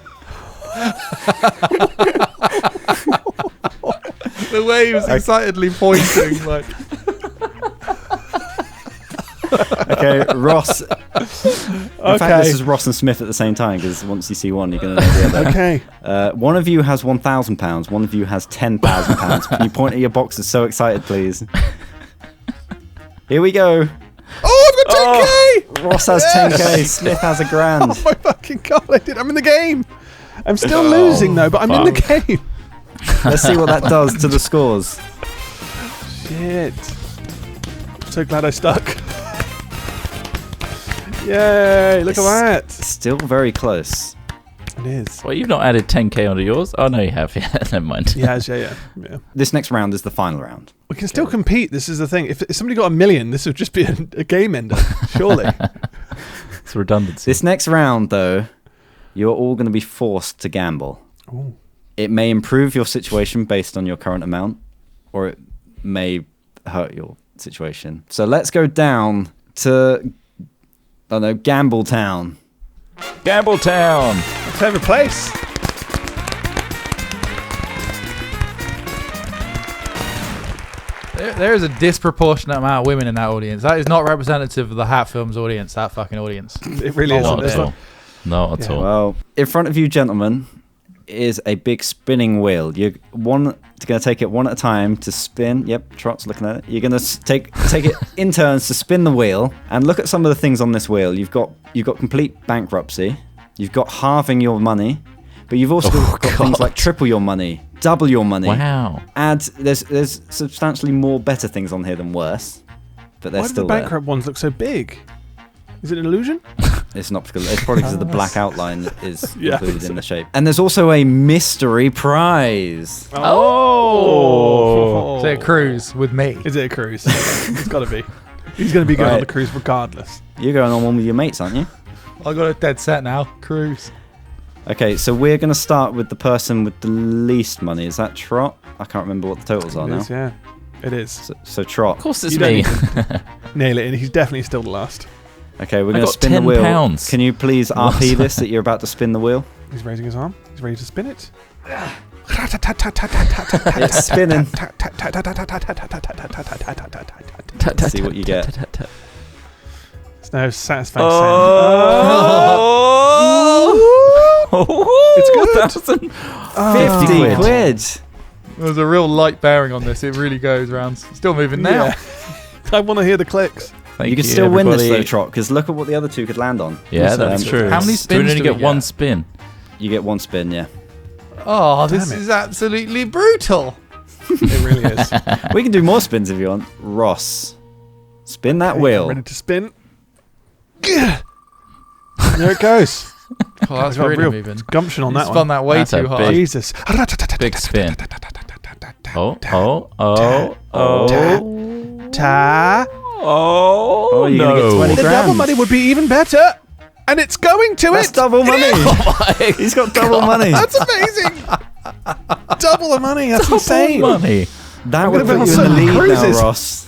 The way he was excitedly pointing, like. Okay, Ross. In fact, this is Ross and Smith at the same time, because once you see one, you're going to know the other. Okay. One of you has £1,000. One of you has £10,000. Can you point at your boxes so excited, please? Here we go. Oh, I've got 10k! Ross has 10k. Smith has £1,000. Oh my fucking god! I'm in the game. I'm still losing though, but I'm in the game. Let's see what that does to the scores. Shit. I'm so glad I stuck. Yay! Look at that. Still very close. It is. Well, you've not added 10k onto yours. Oh no, you have. Yeah, never mind. Yeah. This next round is the final round. We can still compete. This is the thing. If somebody got 1 million, this would just be a game ender, surely. It's redundancy. This next round, though, you're all going to be forced to gamble. Ooh. It may improve your situation based on your current amount, or it may hurt your situation. So let's go down to, I don't know, Gamble Town. Gamble Town. My favourite place. There is a disproportionate amount of women in that audience. That is not representative of the Hat Films audience, that fucking audience. It really isn't. Not at all. Not at all. Well, in front of you, gentlemen, is a big spinning wheel. You're going to take it one at a time to spin. Yep, Trot's looking at it. You're going to take it in turns to spin the wheel, and look at some of the things on this wheel. You've got complete bankruptcy. You've got halving your money, but you've also got things like triple your money, double your money. Wow. And there's substantially more better things on here than worse, but they're Why do still the bankrupt ones look so big? Is it an illusion? It's not because it's probably because of the black outline that is included in the shape. And there's also a mystery prize. Oh! Is it a cruise with me? Is it a cruise? It's got to be. He's going to be going on the cruise regardless. You're going on one with your mates, aren't you? I got a dead set now. Cruise. Okay, so we're going to start with the person with the least money. Is that Trot? I can't remember what the totals are now. Yeah, it is. So Trot. Of course it's me. Nail it, and he's definitely still the last. Okay, we're going to spin the wheel. £10. Can you please RP this that you're about to spin the wheel? He's raising his arm. He's ready to spin it. It's spinning. Let's see what you get. It's no satisfying It's good. 50 quid. There's a real light bearing on this. It really goes round. Still moving now. Yeah. I want to hear the clicks. You can still win this though, Trot, because look at what the other two could land on. Yeah, that's true. How many spins do we only get? One spin? You get one spin, yeah. Oh, this is absolutely brutal. It really is. We can do more spins if you want. Ross, spin that wheel. Ready to spin. There it goes. Oh, that's got really real moving. Gumption on that one. Spun that way That's too a hard. Jesus. Big spin. Oh. Ta. Oh, you're going to get 20 The grand. double money would be even better. And it's going to That's it. double money. He's got double money. That's amazing. Double the money. That's insane. Money. That would gonna put be you on in the so many lead cruises. now, Ross.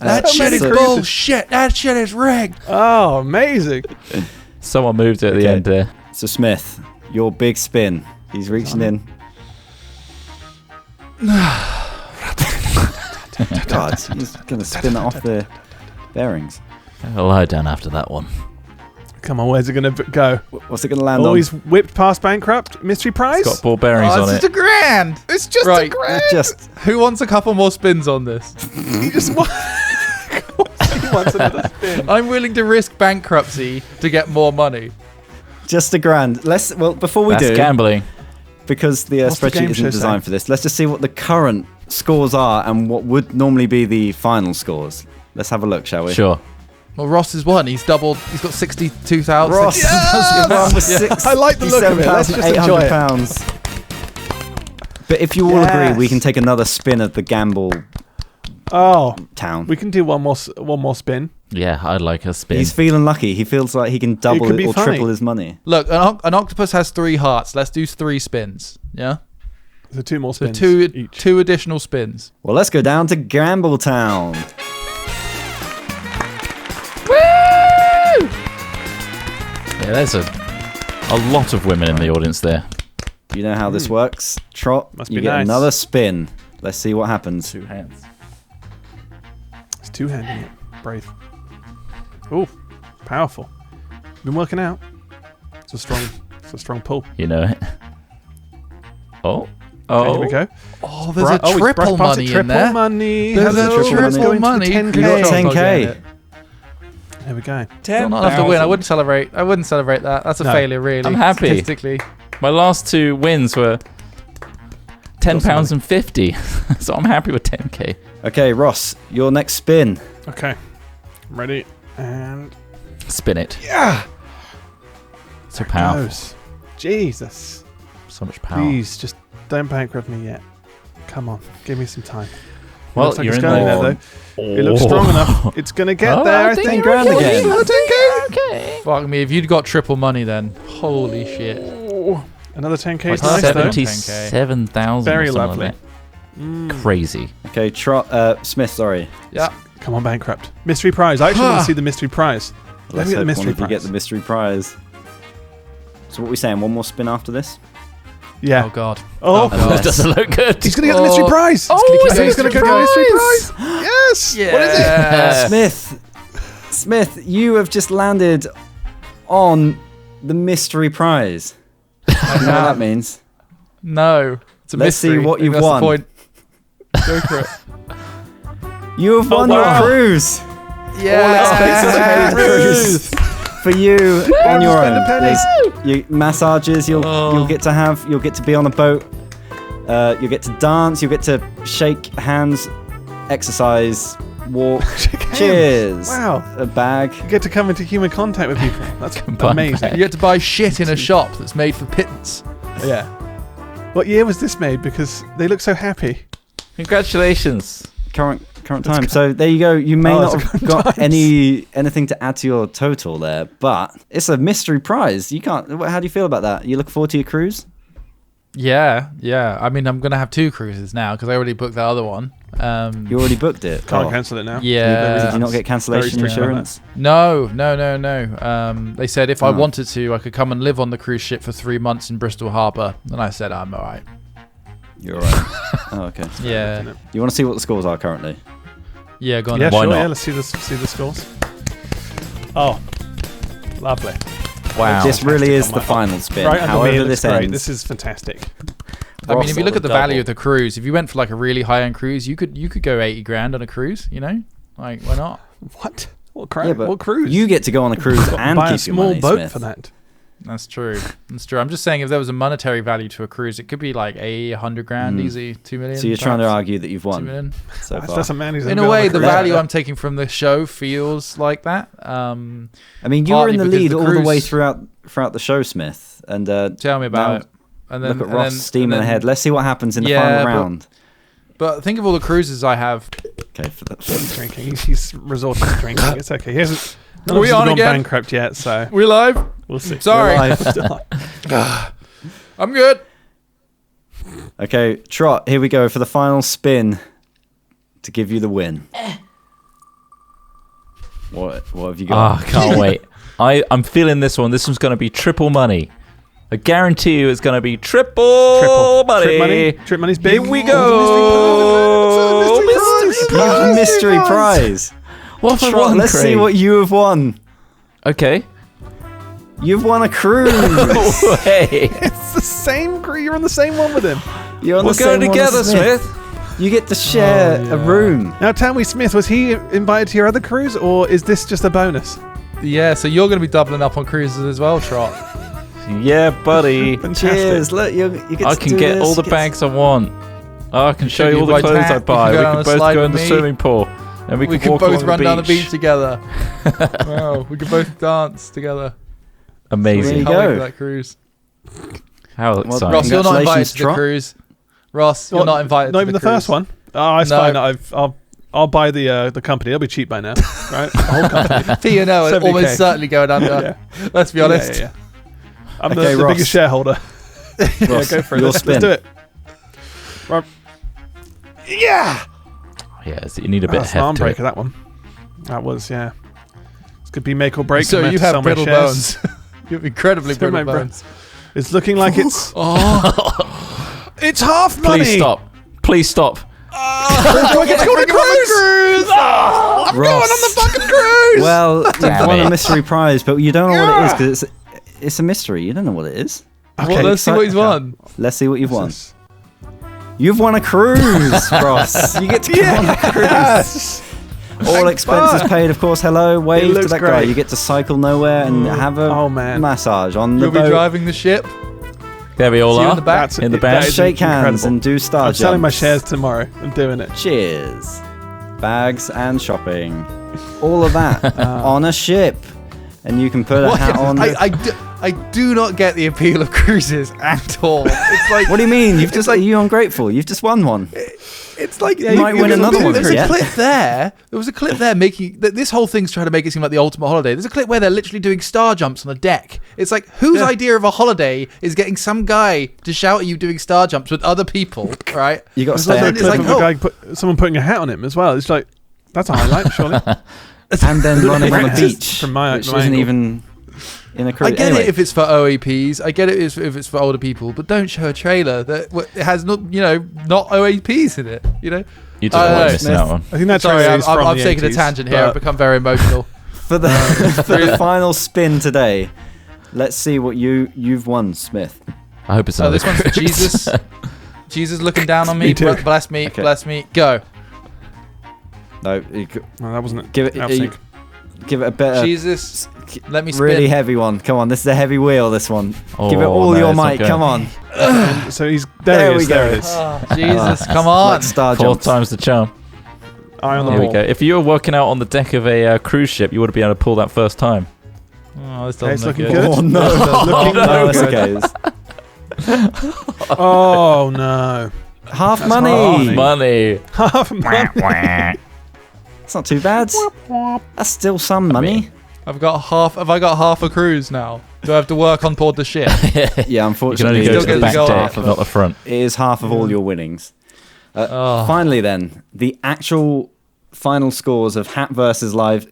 That So shit many is cruises. bullshit. That shit is rigged. Oh, amazing. Someone moved it at the end there. So Smith, your big spin. He's reaching in. God, he's going to spin that off the bearings. I'll lie down after that one. Come on, where's it going to go? What's it going to land Oh, on? he's whipped past bankrupt. Mystery prize? It's got ball bearings Oh, on it's it. just £1,000. It's just Right. £1,000. Just Who wants a couple more spins on this? He just wants another spin. I'm willing to risk bankruptcy to get more money. £1,000. Before we That's do, gambling. because the What's the spreadsheet game isn't show designed say? for this, let's just see what the current scores are and what would normally be the final scores. Let's have a look, shall we? Sure. Well, Ross has won. He's doubled. He's got 62,000. Ross, Yes! you've won with I like the look of it. Let's just enjoy it. £67,800. But if you all agree, we can take another spin of the gamble town. We can do one more spin. Yeah, I'd like a spin. He's feeling lucky. He feels like he can double could be or funny. triple his money. Look, an octopus has 3 hearts. Let's do 3 spins. Yeah. So 2 more So spins. two each. additional spins. Well, let's go down to Gamble Town. Yeah, there's a lot of women in the audience there. You know how this works. Trot, Must you be get nice. another spin. Let's see what happens. 2 hands. It's 2-handing it. Brave. Ooh, powerful. Been working out. It's a strong pull. You know it. Oh. Okay, here we go. Oh, there's a triple money in there. Triple money. There's How's a the triple going to the money. 10K? You got 10K. There we go. Still not enough to win. I wouldn't celebrate. that. That's a failure, really. I'm happy. Statistically. My last 2 wins were £10 and 50. So I'm happy with 10k. Okay, Ross, your next spin. Okay. Ready. And Spin it. yeah. So powerful. Goes. Jesus. So much power. Please, just don't bankrupt me yet. Come on. Give me some time. Well, Looks like you're it's in going the... there, though. It looks strong enough. It's going to get Oh, there, I I think think. you're 10 grand okay. again. Oh, 10K. Fuck me. If you'd got triple money, then holy shit. Another 10K Like is nice, though. 77,000 Very or something lovely. like that. Crazy. Okay, Smith, sorry. Yeah. Come on, bankrupt. Mystery prize. I actually want to see the mystery prize. Let Let's me get the hope mystery one of you prize. get the mystery prize. So what are we saying? One more spin after this? Yeah. Oh god. Oh, God. That doesn't look good. he's going to get the mystery prize. Oh, I think he's going to go get the mystery prize. Yes. Yeah. What is it? Smith, you have just landed on the mystery prize. You know what that means? No. It's a Let's see mystery. what I think you've that's won. the point. Go for it. You have won wow. your cruise. Yeah. Cruise for you on your Spend own. a penny. There's massages you'll get to have. You'll get to be on a boat. You'll get to dance. You'll get to shake hands, exercise, walk. Shake hands. Cheers. Wow. A bag. You get to come into human contact with people. That's amazing. You get to buy shit in a shop that's made for pittance. Yeah. What year was this made? Because they look so happy. Congratulations. Current time. So there you go. You may Oh, not it's have current got times. anything to add to your total there, but it's a mystery prize. You can't. How do you feel about that? You look forward to your cruise? Yeah. I mean, I'm gonna have 2 cruises now because I already booked that other one. You already booked it. Can't Oh. cancel it now. Yeah. Did you not get cancellation Very strict on insurance? No. They said if I Oh. wanted to, I could come and live on the cruise ship for 3 months in Bristol Harbour. And I said, I'm all right. You're all right. Oh, okay. Yeah. You want to see what the scores are currently? Yeah, go on. Yeah, then. Why sure. not? Yeah, let's see the scores. Oh, lovely. Wow. This really is on the my final spin. Right under me, it However looks this great. ends. This is fantastic. I mean, if you look at the value double. of the cruise, if you went for like a really high-end cruise, you could go 80 grand on a cruise. You know, like why not? What? What Yeah, but what cruise? you get to go on a cruise and buy a keep your small money, boat Smith. for that. That's true. I'm just saying, if there was a monetary value to a cruise, it could be like 100 grand, easy, 2 million. So you're trying to perhaps. argue that you've 2 won million. so That's far. a man who's In been a on way, a the cruise. value I'm taking from the show feels like that. I mean, you were partly in the because lead the all the way cruise- throughout the show, Smith. And Tell me about now it. And then look at and Ross then- steaming and then- ahead. Let's see what happens in the Yeah, final but- round. But think of all the cruises I have. Okay, for that. He's drinking. He's resorting to drinking. It's okay. He hasn't. None Are of we us have on gone again? bankrupt yet, so We live? we'll see. Sorry. We're live. I'm good. Okay, Trot, here we go for the final spin to give you the win. What have you Ah, got? I can't wait. I'm feeling this one. This one's going to be triple money. I guarantee you it's going to be triple money. Trip money's big. Here we go. Mystery prize. What have I Trot, won, let's see Craig? what you have won. Okay. You've won a cruise. Hey. It's the same crew. You're on the same one with him. You're on We're the same going one as together, Smith. You get to share a room. Now tell me, Smith, was he invited to your other cruise, or is this just a bonus? Yeah, so you're going to be doubling up on cruises as well, Trot. Yeah, buddy. Fantastic. Cheers. Look, you get I to can do get this, all the you get- bags I want. I can show Should you you all the like clothes that? I buy. We We can go can down a both slide go in the with me. swimming pool. And we We can could walk both along run the down the beach beach. together. Wow, we could both dance together. There Amazing. you Can't wait go. for that cruise. How Well, exciting. Ross, you're not invited Congratulations, to the Trot. cruise. Ross, you're not invited. Not to even the cruise. first one. Oh, it's No. fine. I'll buy the company. It'll be cheap by now, right? The whole company. P&O are 70K. almost certainly going under. Let's be honest. Yeah. I'm Okay, the Ross. biggest shareholder. Ross, Go for it. your Let's spin. do it. Right. Yeah. Yeah, so you need a bit of That's an arm heft to breaker, it. that one. That was, yeah. This could be make or break. So I'm gonna you have to have sell my brittle shares. bones. You have incredibly Still brittle my bro- bones. It's looking like it's... It's half money. Please stop. Please stop. It's called a cruise. I'm going on the fucking cruise. Well, Damn you've won a it. mystery prize, but you don't know what it is because it's a mystery. You don't know what it is. Okay, Let's see what he's won. Let's see what you've won. This You've won a cruise, Ross. You get to go on a cruise. Yes. All expenses paid, of course. Hello, wave to looks that guy. great. You get to cycle nowhere and have a Oh, man. massage on the You'll be boat. driving the ship. There we all See you are. in the back. In the that band. is Shake hands incredible. and do star I'm selling my jumps. shares tomorrow. I'm doing it. Cheers. Bags and shopping. All of that on a ship. And you can put a hat on. I do not get the appeal of cruises at all. It's like What do you mean? You've just you ungrateful. You've just won one. it's like you might win another one, There was yeah. a clip there. There was a clip there making this whole thing's trying to make it seem like the ultimate holiday. There's a clip where they're literally doing star jumps on a deck. It's like whose idea of a holiday is getting some guy to shout at you doing star jumps with other people, right? You got to It's stay like active. a clip like, of a guy someone putting a hat on him as well. It's like, that's a highlight, surely. and then running on a Right. beach, From my which angle. isn't even in a cruise. I get Anyway, it if it's for OAPs. I get it if it's for older people, but don't show a trailer that it has not OAPs in it. You know. You don't know what know. you're missing out on. I think that's Sorry, I'm from the taking a 80s, tangent here. I've but become very emotional. for the for the final spin today, let's see what you've won, Smith. I hope it's Oh, another this one's for cruise. Jesus. Jesus looking down on me. Me too. Bless me. Okay. Bless me. Go. No, No, that wasn't it. give it Out of sync. give it a better, Jesus. Let me spin. really heavy one. Come on, this is a heavy wheel. This one. Give it Oh, all no, your it's not might. going. Come on. So he's There there. we He is, there go. it is. Oh, Jesus, come on. Like star Four jumps. times the charm. Eye on the Here we ball. go. If you were working out on the deck of a cruise ship, you would have been able to pull that first time. Oh, this Okay, it's doesn't looking look good. Oh no! Looking no, it's good. okay. Oh no. Half That's money. half Money. Half money. It's not too bad. That's still some money. Have I got half a cruise now? Do I have to work on board the ship? Yeah, You can unfortunately, only go Still to get the to back go deck, off. not the front. it is half of all your winnings. Oh. Finally, then, the actual final scores of Hat versus Live.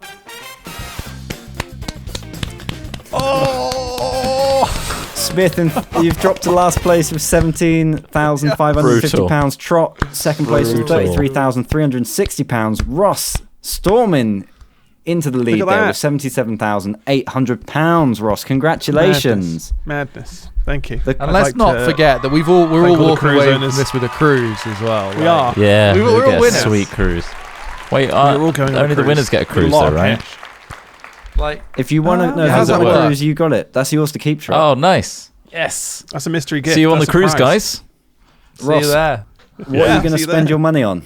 Smith, and you've dropped to last place with £17,550. Trot, second place with Brutal. £33,360. Ross storming into the lead at there that. with £77,800. Ross, congratulations. Madness. Thank you. And let's not forget that we're all thank all the walking cruise away owners. from this with a cruise as well. We are. Yeah, We're we'll all get a winners. sweet cruise. Wait, We're all going on a only the cruise. winners get a With cruise, lot though, of right? cash. Like, If you want to know yeah, who's how's on that the work? cruise, you got it. That's yours to keep, Trot. Oh, nice. Yes. That's a mystery gift. See you on the That's a cruise, prize. guys. see Ross. you there. What are you going to see you spend there. your money on?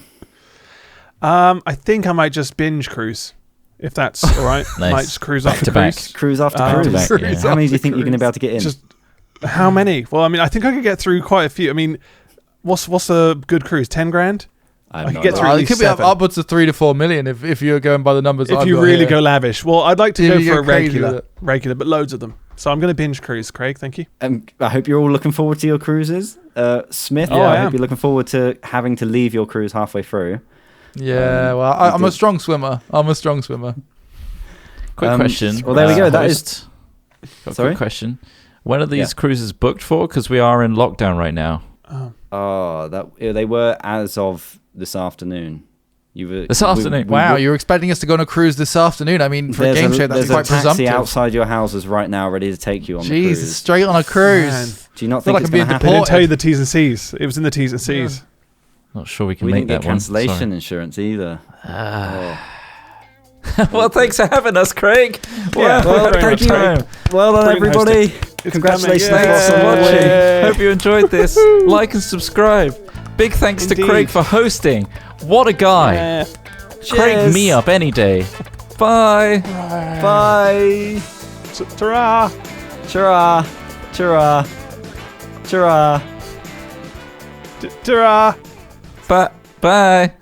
I think I might just binge cruise, if that's all right. Nice. Might just cruise Back after to back. cruise. Cruise after Um, cruise. back, yeah. How many do you after think you're going to be cruise. able to get in? Just how many? Well, I mean, I think I could get through quite a few. I mean, what's a good cruise? 10 grand? I I could get through Well, at it could least be 7. upwards of 3 to 4 million if you're going by the numbers. If I've you got really here. go lavish. Well, I'd like to If go you for go a crazy with regular, but loads of them. So I'm going to binge cruise, Craig. Thank you. I hope you're all looking forward to your cruises. Smith, Oh, I I hope am. you're looking forward to having to leave your cruise halfway through. Yeah, well, you I'm a did- strong swimmer. Quick question. Well, there we go. That Host. Got a Sorry? quick question. When are these Yeah. cruises booked for? Because we are in lockdown right now. Oh, they were as of this afternoon. This afternoon? Wow, you're expecting us to go on a cruise this afternoon? I mean, for a game show, that's there's quite a taxi presumptive. outside your houses right now, ready to take you on the Jeez, cruise. straight on a cruise. Man. Do you not feel think like it's I'm going to being happen? They didn't Reported. tell you the T's and C's. It was in the T's and C's. Not sure we can We make didn't get that one. cancellation insurance either. Oh. Well, thanks for having us, Craig. Yeah, Well, very thank much, you. Craig. Well done, Brilliant everybody. Congratulations to Ross on watching. Yay. Hope you enjoyed this. Like and subscribe. Big thanks to Indeed. Craig for hosting. What a guy. Yeah. Craig Cheers. me up any day. Bye. Bye. Ta-ra. Ta-ra. Ta-ra. Ta-ra. Ta-ra! Bye.